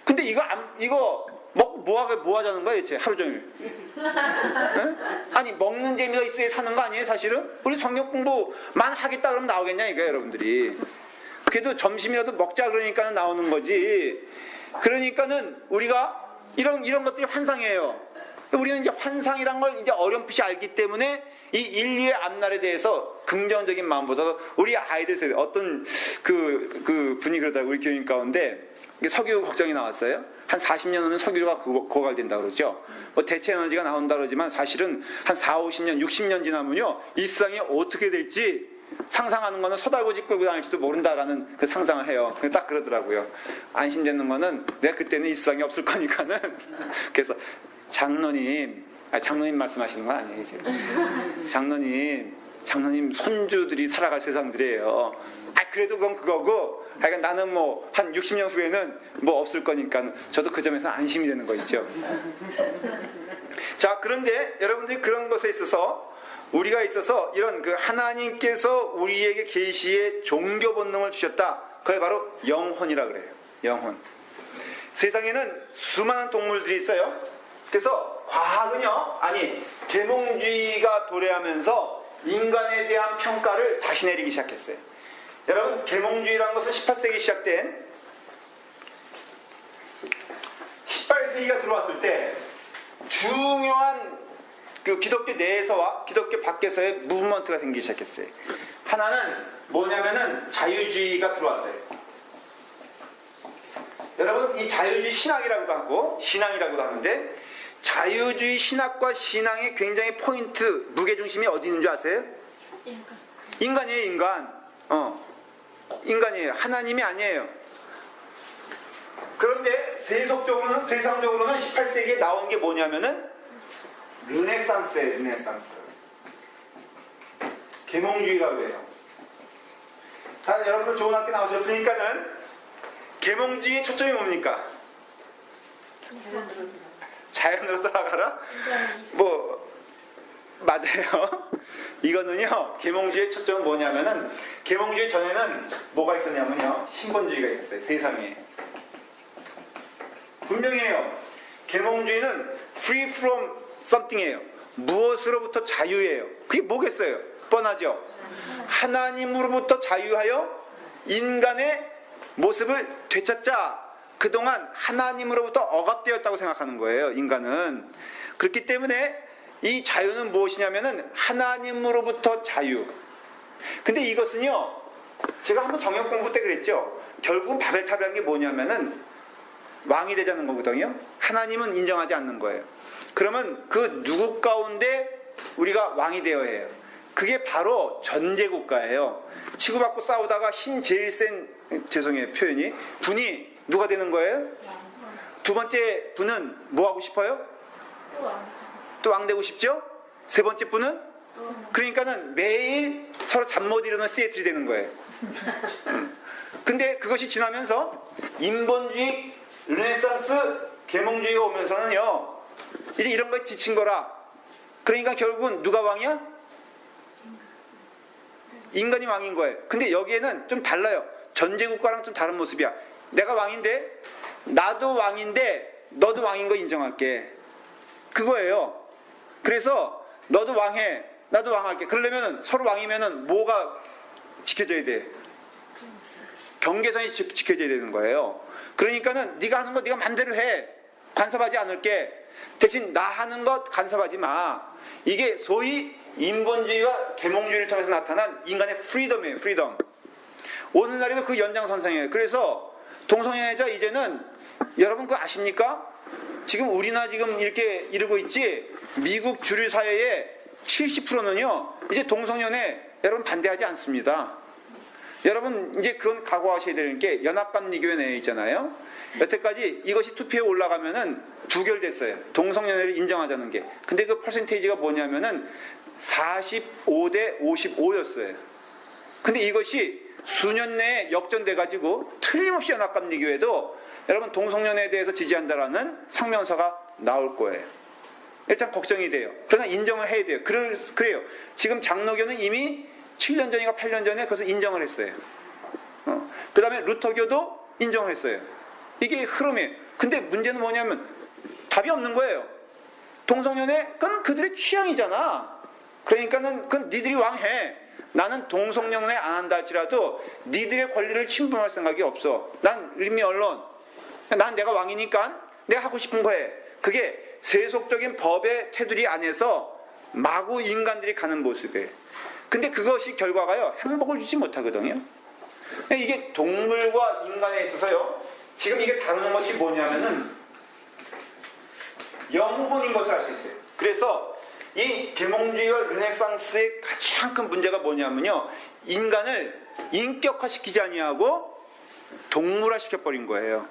근데 이거 먹고 뭐 하자는 거야 대체 하루 종일? 에? 아니 먹는 재미가 있어야 사는 거 아니에요 사실은? 우리 성경 공부만 하겠다 그러면 나오겠냐 이거예요 여러분들이. 그래도 점심이라도 먹자 그러니까 나오는 거지. 그러니까는 우리가 이런 것들이 환상이에요. 우리는 이제 환상이란 걸 이제 어렴풋이 알기 때문에 이 인류의 앞날에 대해서 긍정적인 마음보다도 우리 아이들 세대 어떤 그 분이 그러더라고요. 우리 교인 가운데 석유 걱정이 나왔어요. 한 40년 후면 석유가 고갈된다 그러죠. 뭐 대체 에너지가 나온다 그러지만 사실은 한 4, 50년, 60년 지나면요 이 세상이 어떻게 될지 상상하는 거는 소달구지 끌고 다닐지도 모른다라는 그 상상을 해요. 딱 그러더라고요. 안심되는 거는 내가 그때는 이 세상이 없을 거니까는 그래서 장로님 말씀하시는 건 아니에요 지금. 장로님 손주들이 살아갈 세상들이에요. 그래도 그건 그거고 하여간 나는 뭐 한 60년 후에는 뭐 없을 거니까 저도 그 점에서 안심이 되는 거 있죠. 자, 그런데 여러분들이 그런 것에 있어서 우리가 있어서 이런 그 하나님께서 우리에게 계시의 종교 본능을 주셨다. 그게 바로 영혼이라 그래요. 영혼. 세상에는 수많은 동물들이 있어요. 그래서 과학은요, 계몽주의가 도래하면서 인간에 대한 평가를 다시 내리기 시작했어요. 여러분, 계몽주의라는 것은 18세기 시작된 18세기가 들어왔을 때 중요한 그 기독교 내에서와 기독교 밖에서의 무브먼트가 생기기 시작했어요. 하나는 뭐냐면은 자유주의가 들어왔어요. 여러분, 이 자유주의 신앙이라고도 하고 신앙이라고도 하는데 자유주의 신학과 신앙의 굉장히 포인트, 무게중심이 어디 있는 줄 아세요? 인간이에요, 인간. 인간이에요. 하나님이 아니에요. 그런데 세상적으로는 18세기에 나온 게 뭐냐면은 르네상스예요, 르네상스. 계몽주의라고 해요. 다 여러분들 좋은 학교 나오셨으니까는 계몽주의의 초점이 뭡니까? 자연으로 돌아가라? 맞아요. 이거는요, 계몽주의의 초점은 뭐냐면은, 계몽주의 전에는 뭐가 있었냐면요, 신본주의가 있었어요, 세상에. 분명해요. 계몽주의는 free from something이에요. 무엇으로부터 자유예요. 그게 뭐겠어요? 뻔하죠? 하나님으로부터 자유하여 인간의 모습을 되찾자. 그동안 하나님으로부터 억압되었다고 생각하는 거예요, 인간은. 그렇기 때문에 이 자유는 무엇이냐면은 하나님으로부터 자유. 근데 이것은요, 제가 한번 성경 공부 때 그랬죠. 결국은 바벨탑이라는 게 뭐냐면은 왕이 되자는 거거든요. 하나님은 인정하지 않는 거예요. 그러면 그 누구 가운데 우리가 왕이 되어야 해요. 그게 바로 전제국가예요. 치고받고 싸우다가 힘 제일 센, 죄송해요 표현이, 분이 누가 되는 거예요? 두 번째 분은 뭐 하고 싶어요? 또 왕 되고 싶죠? 세 번째 분은? 그러니까는 매일 서로 잠 못 이루는 시애틀이 되는 거예요. 근데 그것이 지나면서 인본주의, 르네상스, 계몽주의가 오면서는요, 이제 이런 거에 지친 거라. 그러니까 결국은 누가 왕이야? 인간이 왕인 거예요. 근데 여기에는 좀 달라요. 전제국가랑 좀 다른 모습이야. 내가 왕인데, 나도 왕인데 너도 왕인 거 인정할게. 그거예요. 그래서 너도 왕해, 나도 왕할게. 그러려면 서로 왕이면은 뭐가 지켜져야 돼? 경계선이 지켜져야 되는 거예요. 그러니까는 네가 하는 거 네가 맘대로 해. 간섭하지 않을게. 대신 나 하는 것 간섭하지 마. 이게 소위 인본주의와 계몽주의를 통해서 나타난 인간의 프리덤이에요. 프리덤. 오늘날에도 그 연장선상이에요. 그래서 동성애자 이제는 여러분 그거 아십니까? 지금 우리나 지금 이렇게 이러고 있지, 미국 주류 사회의 70%는요 이제 동성연애 여러분 반대하지 않습니다. 여러분 이제 그건 각오하셔야 되는 게 연합감리교회 내에 있잖아요. 여태까지 이것이 투표에 올라가면은 부결됐어요. 동성연애를 인정하자는 게. 근데 그 퍼센테이지가 뭐냐면은 45대 55였어요. 근데 이것이 수년 내에 역전돼가지고 틀림없이 연합감리교회도 여러분 동성연애에 대해서 지지한다라는 성명서가 나올 거예요. 일단 걱정이 돼요. 그러나 인정을 해야 돼요. 그래요. 지금 장로교는 이미 7년 전인가 8년 전에 그것을 인정을 했어요. 그 다음에 루터교도 인정을 했어요. 이게 흐름이에요. 근데 문제는 뭐냐면 답이 없는 거예요. 동성연애 그건 그들의 취향이잖아. 그러니까는 그건 니들이 왕해. 나는 동성연애 안 한다 할지라도 니들의 권리를 침범할 생각이 없어. 난 리미 언론. 난 내가 왕이니까 내가 하고 싶은 거 해. 그게 세속적인 법의 테두리 안에서 마구 인간들이 가는 모습이에요. 근데 그것이 결과가요, 행복을 주지 못하거든요. 이게 동물과 인간에 있어서요, 지금 이게 다루는 것이 뭐냐면은 영혼인 것을 알 수 있어요. 그래서 이 계몽주의와 르네상스의 가장 큰 문제가 뭐냐면요, 인간을 인격화시키지 아니하고 동물화시켜버린 거예요.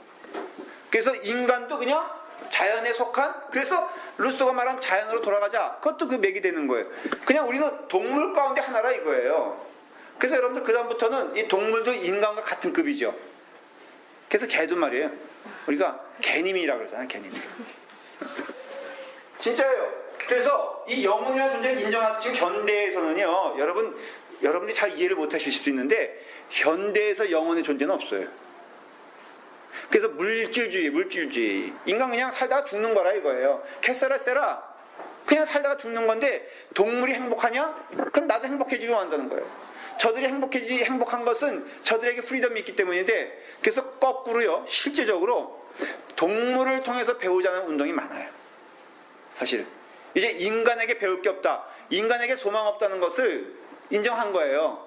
그래서 인간도 그냥 자연에 속한, 그래서 루소가 말한 자연으로 돌아가자, 그것도 그 맥이 되는 거예요. 그냥 우리는 동물 가운데 하나라 이거예요. 그래서 여러분들 그 다음부터는 이 동물도 인간과 같은 급이죠. 그래서 개도 말이에요, 우리가 개님이라고 그러잖아요. 개님. 진짜예요. 그래서 이 영혼이라는 존재를 인정하는, 지금 현대에서는요, 여러분들이 잘 이해를 못 하실 수도 있는데 현대에서 영혼의 존재는 없어요. 그래서 물질주의. 인간 그냥 살다가 죽는 거라 이거예요. 캐세라 세라. 그냥 살다가 죽는 건데 동물이 행복하냐? 그럼 나도 행복해지기를 원한다는 거예요. 저들이 행복한 것은 저들에게 프리덤이 있기 때문인데, 그래서 거꾸로요, 실제적으로 동물을 통해서 배우자는 운동이 많아요. 사실 이제 인간에게 배울 게 없다, 인간에게 소망 없다는 것을 인정한 거예요.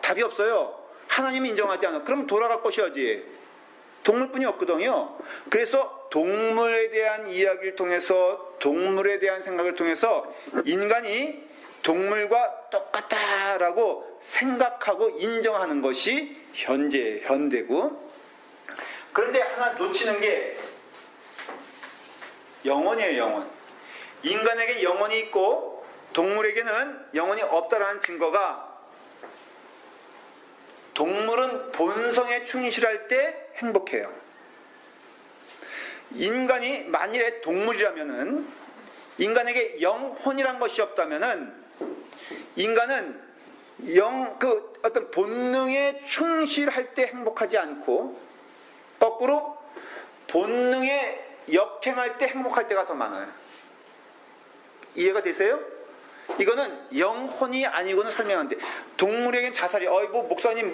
답이 없어요. 하나님이 인정하지 않아. 그럼 돌아갈 것이 어디에? 동물뿐이 없거든요. 그래서 동물에 대한 이야기를 통해서, 동물에 대한 생각을 통해서 인간이 동물과 똑같다라고 생각하고 인정하는 것이 현대고, 그런데 하나 놓치는 게 영혼이에요. 영혼. 인간에게 영혼이 있고 동물에게는 영혼이 없다라는 증거가, 동물은 본성에 충실할 때 행복해요. 인간이 만일에 동물이라면은, 인간에게 영혼이란 것이 없다면은, 인간은 어떤 본능에 충실할 때 행복하지 않고, 거꾸로 본능에 역행할 때 행복할 때가 더 많아요. 이해가 되세요? 이거는 영혼이 아니고는 설명 안 돼. 동물에겐 자살이, 목사님,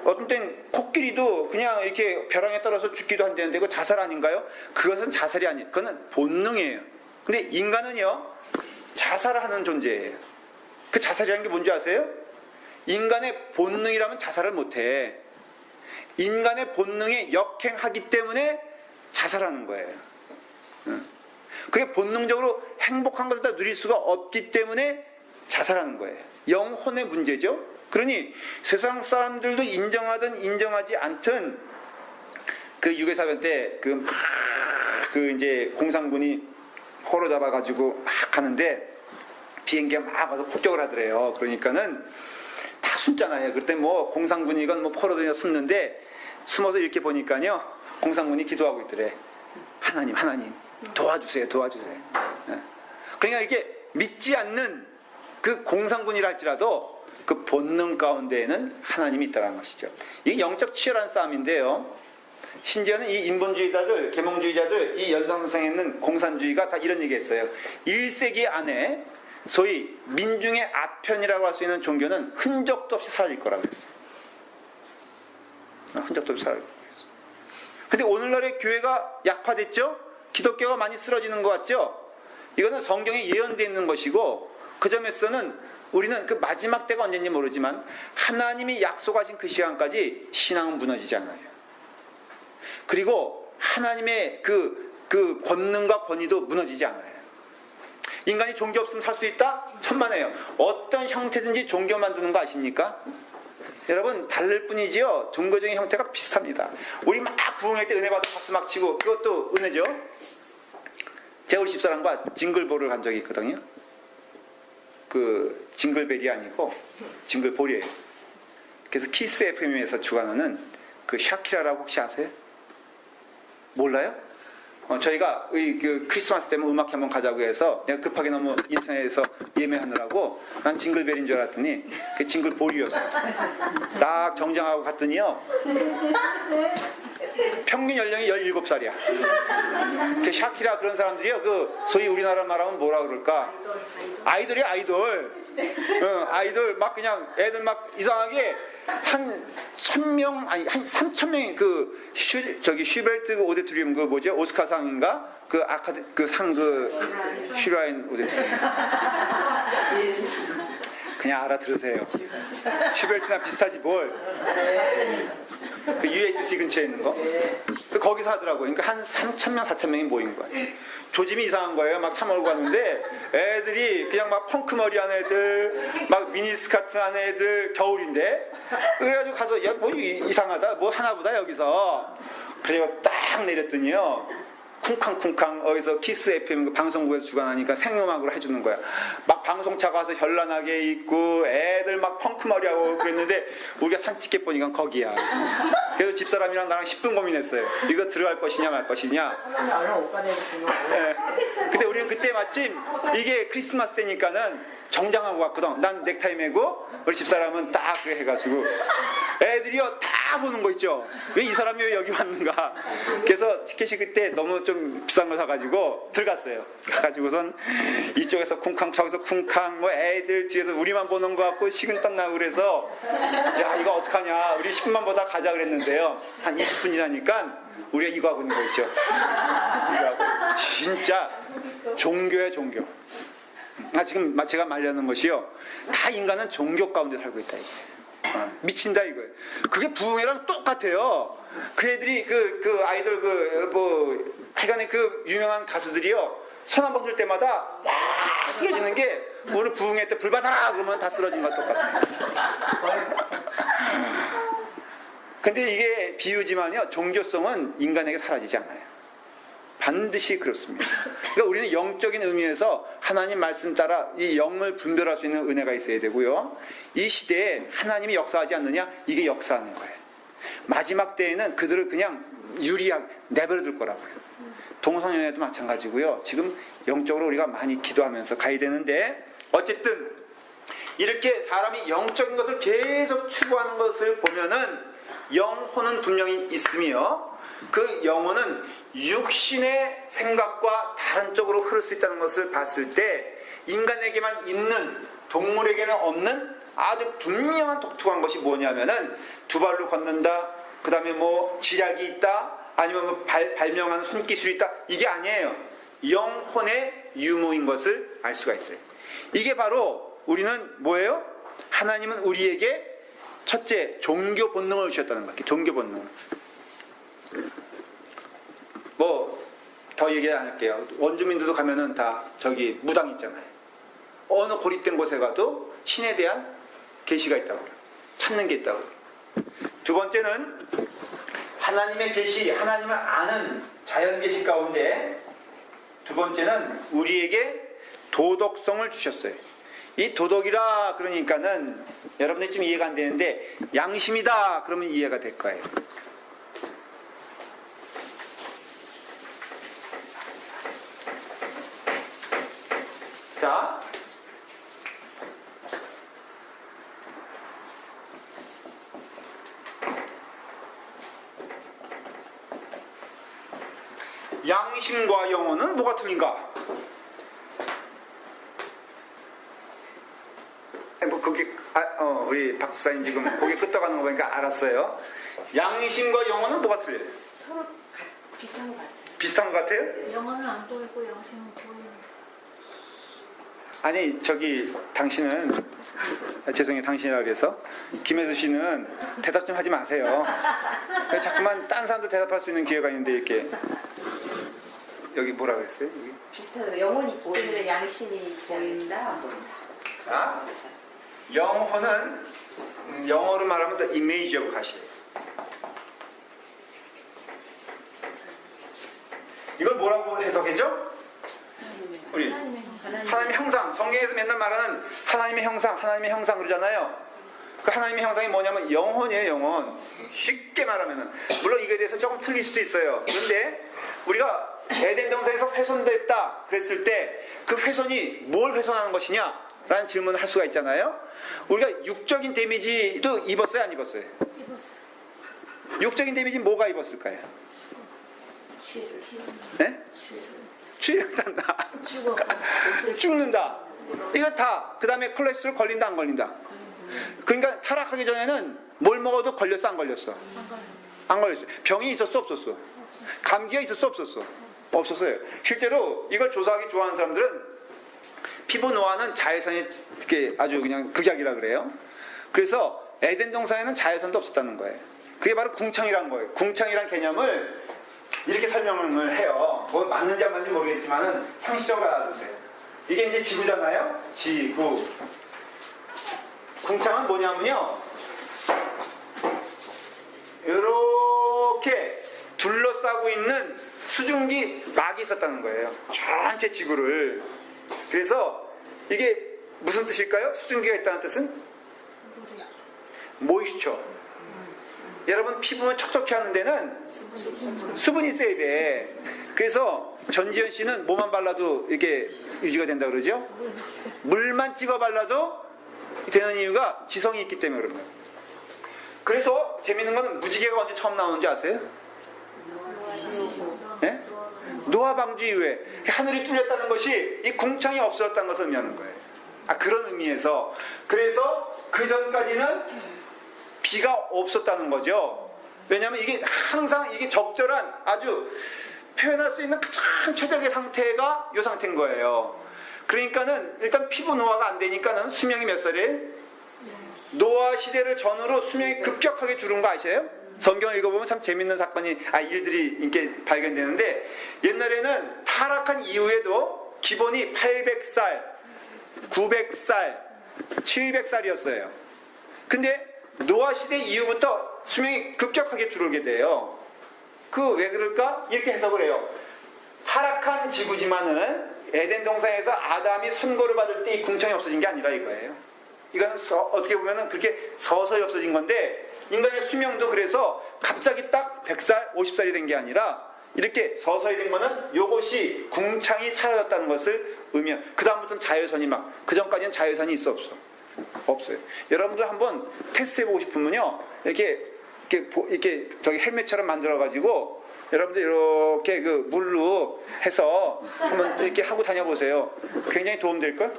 어떤 땐 코끼리도 그냥 이렇게 벼랑에 떨어져 죽기도 한다는데, 그거 자살 아닌가요? 그것은 자살이 아니에요. 그거는 본능이에요. 근데 인간은요, 자살을 하는 존재예요. 그 자살이라는 게 뭔지 아세요? 인간의 본능이라면 자살을 못해. 인간의 본능에 역행하기 때문에 자살하는 거예요. 그게 본능적으로 행복한 것을 다 누릴 수가 없기 때문에 자살하는 거예요. 영혼의 문제죠. 그러니 세상 사람들도 인정하든 인정하지 않든, 그 유괴사변 때 이제 공산군이 포로 잡아가지고 막 하는데 비행기가 막 와서 폭격을 하더래요. 그러니까는 다 숨잖아요. 그때 공산군이건 포로든지 숨는데, 숨어서 이렇게 보니까요, 공산군이 기도하고 있더래. 하나님 도와주세요. 그러니까 이렇게 믿지 않는 그 공산군이라 할지라도 그 본능 가운데에는 하나님이 있다는 것이죠. 이게 영적 치열한 싸움인데요, 심지어는 이 인본주의자들, 계몽주의자들, 이 연상성에 있는 공산주의가 다 이런 얘기했어요. 1세기 안에 소위 민중의 아편이라고 할 수 있는 종교는 흔적도 없이 사라질 거라고 했어요. 흔적도 없이 사라질 거라고 했어요. 근데 오늘날의 교회가 약화됐죠? 기독교가 많이 쓰러지는 것 같죠? 이거는 성경에 예언되어 있는 것이고, 그 점에서는 우리는 그 마지막 때가 언제인지 모르지만 하나님이 약속하신 그 시간까지 신앙은 무너지지 않아요. 그리고 하나님의 그 권능과 권위도 무너지지 않아요. 인간이 종교 없으면 살 수 있다? 천만에요. 어떤 형태든지 종교 만드는 거 아십니까? 여러분, 다를 뿐이지요, 종교적인 형태가 비슷합니다. 우리 막 부흥회 때 은혜 받아 박수 막 치고, 그것도 은혜죠. 제가 우리 집사람과 징글볼을 간 적이 있거든요. 그 징글벨이 아니고 징글볼이에요. 그래서 키스 FM에서 주관하는 그 샤키라라고 혹시 아세요? 몰라요? 저희가 그 크리스마스 때문에 음악회 한번 가자고 해서 내가 급하게 너무 인터넷에서 예매하느라고 난 징글벨인 줄 알았더니 그 징글볼이었어. 딱 정장하고 갔더니요, 평균 연령이 17살이야. 그 샤키라 그런 사람들이요. 그 소위 우리나라 말하면 뭐라 그럴까? 아이돌이야, 아이돌. 아이돌 막 그냥 애들 막 이상하게 한 1000명 아니 한 3000명이 그 저기 슈베르트 오디토리움 그 뭐죠? 오스카상인가? 그 아카데 그 슈라인 오디토리움. 그냥 알아들으세요. 슈베르트나 비슷하지 뭘. 그 USC 근처에 있는 거. 그 거기서 하더라고요. 그러니까 한 3000명, 4000명이 모인 거야. 조짐이 이상한 거예요. 막 참으러 갔는데 애들이 그냥 막 펑크 머리 한 애들, 막 미니스커트 한 애들, 겨울인데. 그래가지고 가서 야, 뭐 이상하다. 뭐 하나보다 여기서. 그래서 딱 내렸더니요. 쿵쾅쿵쾅 어디서 키스 FM 그 방송국에서 주관하니까 생음악으로 해주는 거야. 막 방송차 가서 현란하게 입고 애들 막 펑크머리하고 그랬는데 우리가 산티켓 보니까 거기야. 그래서 집사람이랑 나랑 10분 고민했어요. 이거 들어갈 것이냐 말 것이냐. 얼른 옷 갈아입고 네. 근데 우리는 그때 마침 이게 크리스마스 때니까는 정장하고 갔거든. 난 넥타이 메고 우리 집사람은 딱 그래 해가지고 애들이요 다 보는 거 있죠. 왜 이 사람이 왜 여기 왔는가. 그래서 티켓이 그때 너무 좀 비싼 거 사가지고 들어갔어요. 가가지고선 이쪽에서 쿵쾅 저기서 쿵쾅 뭐 애들 뒤에서 우리만 보는 거 같고 식은땀 나고 그래서 야 이거 어떡하냐 우리 10분만 보다 가자 그랬는데요. 한 20분 지나니까 우리가 이거 하고 있는 거 있죠. 이거 하고. 진짜 종교야 종교. 지금 제가 말하는 것이요. 다 인간은 종교 가운데 살고 있다. 미친다 이거예요. 그게 부흥회랑 똑같아요. 그 애들이 그 아이돌 하여간에 그 유명한 가수들이요. 손 한 번 들 때마다 와 쓰러지는 게 오늘 부흥회 때 불 받아라 그러면 다 쓰러지는 거 똑같아요. 근데 이게 비유지만요. 종교성은 인간에게 사라지지 않아요. 반드시 그렇습니다. 그러니까 우리는 영적인 의미에서 하나님 말씀 따라 이 영을 분별할 수 있는 은혜가 있어야 되고요. 이 시대에 하나님이 역사하지 않느냐? 이게 역사하는 거예요. 마지막 때에는 그들을 그냥 유리하게 내버려둘 거라고요. 동성연애도 마찬가지고요. 지금 영적으로 우리가 많이 기도하면서 가야 되는데 어쨌든 이렇게 사람이 영적인 것을 계속 추구하는 것을 보면은 영혼은 분명히 있으며 그 영혼은 육신의 생각과 다른 쪽으로 흐를 수 있다는 것을 봤을 때 인간에게만 있는 동물에게는 없는 아주 분명한 독특한 것이 뭐냐면은 두 발로 걷는다. 그 다음에 뭐 지략이 있다. 아니면 뭐 발명하는 손기술이 있다. 이게 아니에요. 영혼의 유무인 것을 알 수가 있어요. 이게 바로 우리는 뭐예요? 하나님은 우리에게 첫째 종교 본능을 주셨다는 거예요. 종교 본능. 뭐 더 얘기 안 할게요. 원주민들도 가면은 다 저기 무당 있잖아요. 어느 고립된 곳에 가도 신에 대한 계시가 있다고 그래요. 찾는 게 있다고 그래요. 두 번째는 하나님의 계시, 하나님을 아는 자연 계시 가운데 두 번째는 우리에게 도덕성을 주셨어요. 이 도덕이라 그러니까는 여러분들이 좀 이해가 안 되는데 양심이다 그러면 이해가 될 거예요. 자, 양심과 영혼은 뭐가 틀린가? 뭐 거기 우리 박수사님 지금 고개 끄떡하는 거 보니까 알았어요. 양심과 영혼은 뭐가 틀려요? 서로 비슷한 것 같아요. 비슷한 것 같아요? 영혼은 안 보이고 영심은 보이는. 아니 저기 당신은 죄송해요 당신이라 그래서 김혜수 씨는 대답 좀 하지 마세요. 자꾸만 딴 사람도 대답할 수 있는 기회가 있는데 이렇게 여기 뭐라 그랬어요? 여기? 비슷하다. 영혼이 있기 때문에 양심이 보인다, 안 보인다. 아? 영혼은 영어로 말하면 the image of God이에요. 이걸 뭐라고 해석해죠? 우리 하나님의 형상, 성경에서 맨날 말하는 하나님의 형상 그러잖아요. 그 하나님의 형상이 뭐냐면 영혼이에요, 영혼. 쉽게 말하면은 물론 이거에 대해서 조금 틀릴 수도 있어요. 그런데 우리가 에덴 동산에서 훼손됐다 그랬을 때 그 훼손이 뭘 훼손하는 것이냐? 라는 질문을 할 수가 있잖아요. 우리가 육적인 데미지도 입었어요, 안 입었어요? 입었어요. 육적인 데미지는 뭐가 입었을까요? 네? 추위를 탄다. 죽는다. 이거 다. 그 다음에 콜레스테롤 걸린다 안 걸린다. 그러니까 타락하기 전에는 뭘 먹어도 걸렸어 안 걸렸어? 안 걸렸어요. 병이 있었어 없었어? 감기가 있었어 없었어? 없었어요. 실제로 이걸 조사하기 좋아하는 사람들은 피부 노화는 자외선이 이렇게 아주 그냥 극약이라 그래요. 그래서 에덴 동산에는 자외선도 없었다는 거예요. 그게 바로 궁창이란 거예요. 궁창이란 개념을 이렇게 설명을 해요. 뭐 맞는지 안 맞는지 모르겠지만은 상식적으로 알아두세요. 이게 이제 지구잖아요. 지구. 궁창은 뭐냐면요. 이렇게 둘러싸고 있는 수증기 막이 있었다는 거예요. 전체 지구를. 그래서 이게 무슨 뜻일까요? 수증기가 있다는 뜻은? 모이스처. 여러분 피부는 촉촉해 하는 데는 수분이 있어야 돼. 그래서 전지현 씨는 뭐만 발라도 이렇게 유지가 된다 그러죠? 물만 찍어 발라도 되는 이유가 지성이 있기 때문에 그런 거예요. 그래서 재밌는 거는 무지개가 언제 처음 나오는지 아세요? 네? 노아 방주 이후에 하늘이 뚫렸다는 것이 이 궁창이 없어졌다는 것을 의미하는 거예요. 그런 의미에서. 그래서 그 전까지는 비가 없었다는 거죠. 왜냐하면 이게 항상 이게 적절한 아주 표현할 수 있는 가장 최적의 상태가 이 상태인 거예요. 그러니까는 일단 피부 노화가 안 되니까는 수명이 몇 살이에요? 노아 시대를 전후로 수명이 급격하게 줄은 거 아세요? 성경을 읽어보면 참 재밌는 사건이 일들이 이렇게 발견되는데 옛날에는 타락한 이후에도 기본이 800살, 900살, 700살이었어요. 근데 노아 시대 이후부터 수명이 급격하게 줄게 돼요. 왜 그럴까? 이렇게 해석을 해요. 타락한 지구지만은 에덴 동산에서 아담이 선고를 받을 때 이 궁창이 없어진 게 아니라 이거예요. 이건 어떻게 보면은 그렇게 서서히 없어진 건데 인간의 수명도 그래서 갑자기 딱 100살, 50살이 된 게 아니라 이렇게 서서히 된 거는 요것이 궁창이 사라졌다는 것을 의미해요. 그 다음부터는 자외선이 그 전까지는 자외선이 있어 없어? 없어요. 여러분들 한번 테스트 해보고 싶으면요, 이렇게 저기 헬멧처럼 만들어가지고 여러분들 이렇게 그 물로 해서 한번 이렇게 하고 다녀보세요. 굉장히 도움될걸?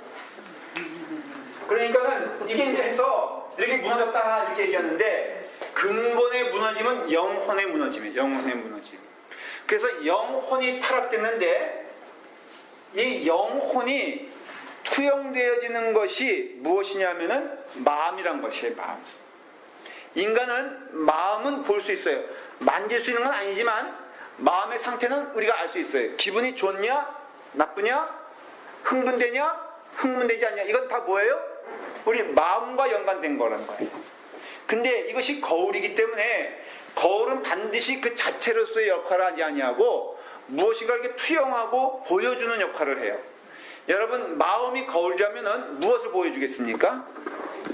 그러니까는 이게 이제 해서 이렇게 무너졌다 이렇게 얘기하는데 근본의 무너짐은 영혼의 무너짐이에요. 영혼의 무너짐. 그래서 영혼이 타락됐는데 이 영혼이 투영되어지는 것이 무엇이냐면은 마음이란 것이에요. 마음. 인간은 마음은 볼 수 있어요. 만질 수 있는 건 아니지만 마음의 상태는 우리가 알 수 있어요. 기분이 좋냐? 나쁘냐? 흥분되냐? 흥분되지 않냐? 이건 다 뭐예요? 우리 마음과 연관된 거라는 거예요. 근데 이것이 거울이기 때문에 거울은 반드시 그 자체로서의 역할을 하지 아니하고 무엇인가 이렇게 투영하고 보여주는 역할을 해요. 여러분 마음이 거울이라면은 무엇을 보여주겠습니까?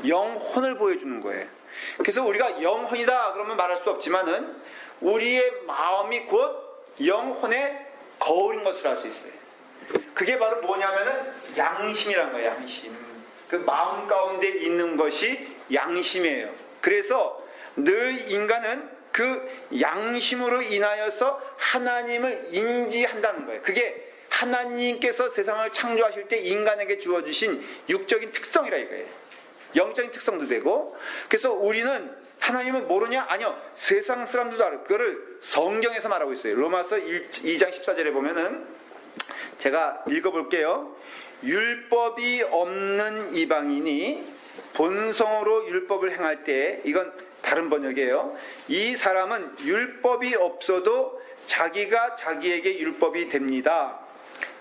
영혼을 보여주는 거예요. 그래서 우리가 영혼이다 그러면 말할 수 없지만은 우리의 마음이 곧 영혼의 거울인 것을 알 수 있어요. 그게 바로 뭐냐면은 양심이란 거예요. 양심. 그 마음 가운데 있는 것이 양심이에요. 그래서 늘 인간은 그 양심으로 인하여서 하나님을 인지한다는 거예요. 그게 하나님께서 세상을 창조하실 때 인간에게 주어주신 육적인 특성이라 이거예요. 영적인 특성도 되고. 그래서 우리는 하나님을 모르냐? 아니요. 세상 사람들도 알아요. 그거를 성경에서 말하고 있어요. 로마서 2장 14절에 보면은 제가 읽어볼게요. 율법이 없는 이방인이 본성으로 율법을 행할 때, 이건 다른 번역이에요. 이 사람은 율법이 없어도 자기가 자기에게 율법이 됩니다.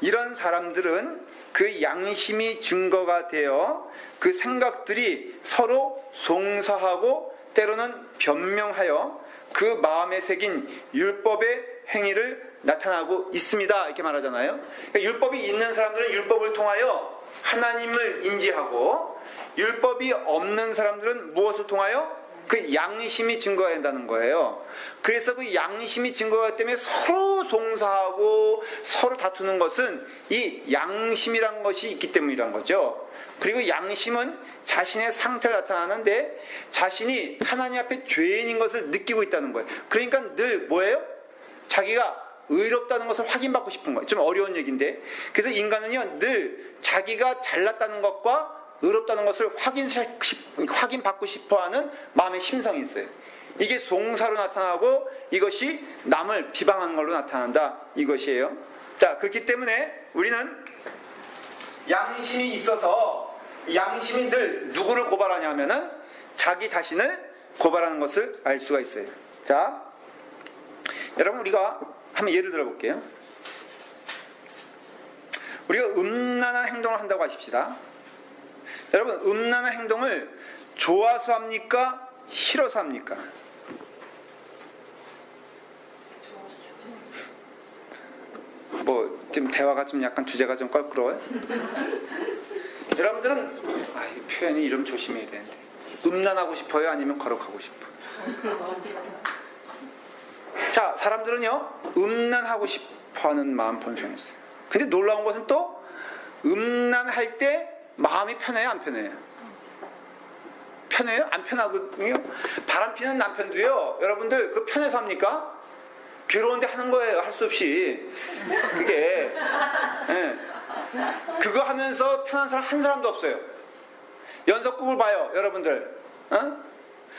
이런 사람들은 그 양심이 증거가 되어 그 생각들이 서로 송사하고 때로는 변명하여 그 마음에 새긴 율법의 행위를 나타나고 있습니다. 이렇게 말하잖아요. 그러니까 율법이 있는 사람들은 율법을 통하여 하나님을 인지하고 율법이 없는 사람들은 무엇을 통하여? 그 양심이 증거해야 한다는 거예요. 그래서 그 양심이 증거하기 때문에 서로 송사하고 서로 다투는 것은 이 양심이란 것이 있기 때문이란 거죠. 그리고 양심은 자신의 상태를 나타나는데 자신이 하나님 앞에 죄인인 것을 느끼고 있다는 거예요. 그러니까 늘 뭐예요? 자기가 의롭다는 것을 확인받고 싶은 거예요. 좀 어려운 얘기인데. 그래서 인간은요, 늘 자기가 잘났다는 것과 의롭다는 것을 확인받고 싶어 하는 마음의 심성이 있어요. 이게 송사로 나타나고 이것이 남을 비방하는 걸로 나타난다. 이것이에요. 자, 그렇기 때문에 우리는 양심이 있어서 양심이 늘 누구를 고발하냐면은 자기 자신을 고발하는 것을 알 수가 있어요. 자, 여러분 우리가 한번 예를 들어 볼게요. 우리가 음란한 행동을 한다고 하십시다. 여러분, 음란한 행동을 좋아서 합니까? 싫어서 합니까? 뭐 지금 대화가 좀 약간 주제가 좀 껄끄러워요? 여러분들은 이 표현이 이름 조심해야 되는데 음란하고 싶어요? 아니면 거룩하고 싶어요? 자, 사람들은요 음란하고 싶어하는 마음 본성이 있어요. 근데 놀라운 것은 또 음란할 때 마음이 편해요, 안 편해요? 편해요? 안 편하거든요. 바람 피는 남편도요, 여러분들 그 편해서 합니까? 괴로운데 하는 거예요, 할 수 없이. 그게 예. 그거 하면서 편한 사람 한 사람도 없어요. 연속극을 봐요, 여러분들.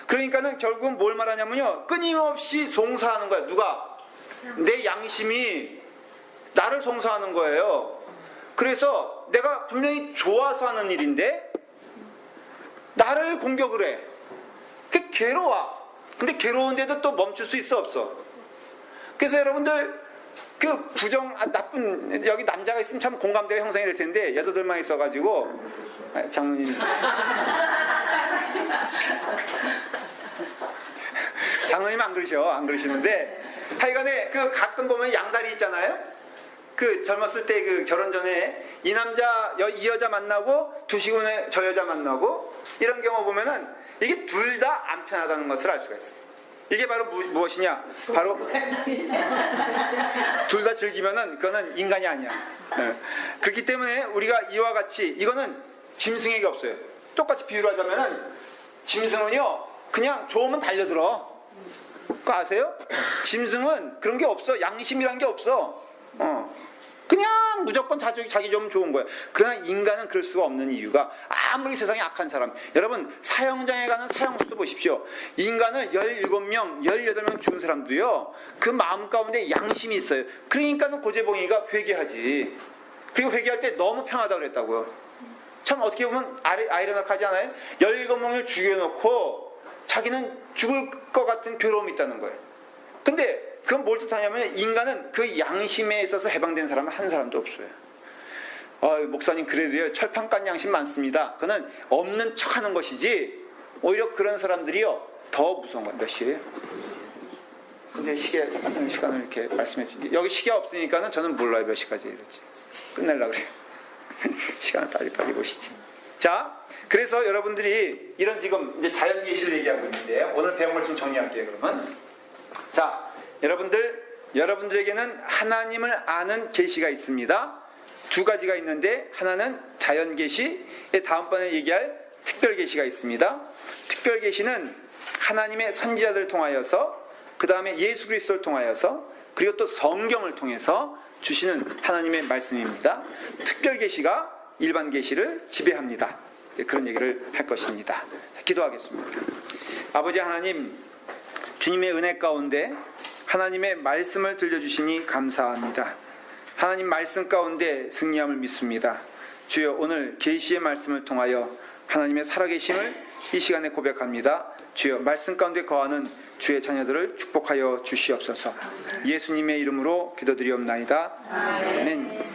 그러니까는 결국은 뭘 말하냐면요, 끊임없이 송사하는 거야. 누가? 내 양심이 나를 송사하는 거예요. 그래서 내가 분명히 좋아서 하는 일인데 나를 공격을 해. 그게 괴로워. 근데 괴로운데도 또 멈출 수 있어, 없어? 그래서 여러분들 그 나쁜 여기 남자가 있으면 참 공감대가 형성이 될 텐데 여자들만 있어가지고 장모님 장모님 안 그러시는데 하여간에 그 가끔 보면 양다리 있잖아요. 그 젊었을 때 그 결혼 전에 이 남자 이 여자 만나고 2시간 후에 저 여자 만나고 이런 경우 보면은 이게 둘 다 안 편하다는 것을 알 수가 있어요. 이게 바로 무엇이냐? 바로 둘 다 즐기면은 그거는 인간이 아니야. 네. 그렇기 때문에 우리가 이와 같이 이거는 짐승에게 없어요. 똑같이 비유를 하자면은 짐승은요 그냥 좋으면 달려들어. 그거 아세요? 짐승은 그런 게 없어. 양심이란 게 없어. 그냥 무조건 자기 좀 좋은 거예요. 그러나 인간은 그럴 수가 없는 이유가 아무리 세상에 악한 사람, 여러분 사형장에 가는 사형수도 보십시오. 인간을 17명, 18명 죽은 사람도요 그 마음 가운데 양심이 있어요. 그러니까는 고재봉이가 회개하지. 그리고 회개할 때 너무 편하다고 그랬다고요. 참 어떻게 보면 아이러니하지 않아요? 17명을 죽여놓고 자기는 죽을 것 같은 괴로움이 있다는 거예요. 근데 그건 뭘 뜻하냐면 인간은 그 양심에 있어서 해방된 사람은 한 사람도 없어요. 목사님 그래도요 철판간 양심 많습니다. 그거는 없는 척하는 것이지 오히려 그런 사람들이요 더 무서운 거예요. 몇 시에요? 근데 시간을 이렇게 말씀해 주세요. 여기 시계 없으니까는 저는 몰라요 몇 시까지 이럴지. 끝내려고 그래요. 시간을 빨리 보시지. 자, 그래서 여러분들이 이런 지금 이제 자연계시를 얘기하고 있는데요. 오늘 배운 걸 좀 정리할게요. 그러면 자, 여러분들에게는 하나님을 아는 계시가 있습니다. 2가지가 있는데 하나는 자연계시, 다음번에 얘기할 특별계시가 있습니다. 특별계시는 하나님의 선지자들을 통하여서 그 다음에 예수 그리스도를 통하여서 그리고 또 성경을 통해서 주시는 하나님의 말씀입니다. 특별계시가 일반계시를 지배합니다. 그런 얘기를 할 것입니다. 자, 기도하겠습니다. 아버지 하나님, 주님의 은혜 가운데 하나님의 말씀을 들려주시니 감사합니다. 하나님 말씀 가운데 승리함을 믿습니다. 주여 오늘 계시의 말씀을 통하여 하나님의 살아계심을 이 시간에 고백합니다. 주여 말씀 가운데 거하는 주의 자녀들을 축복하여 주시옵소서. 예수님의 이름으로 기도드리옵나이다. 아멘.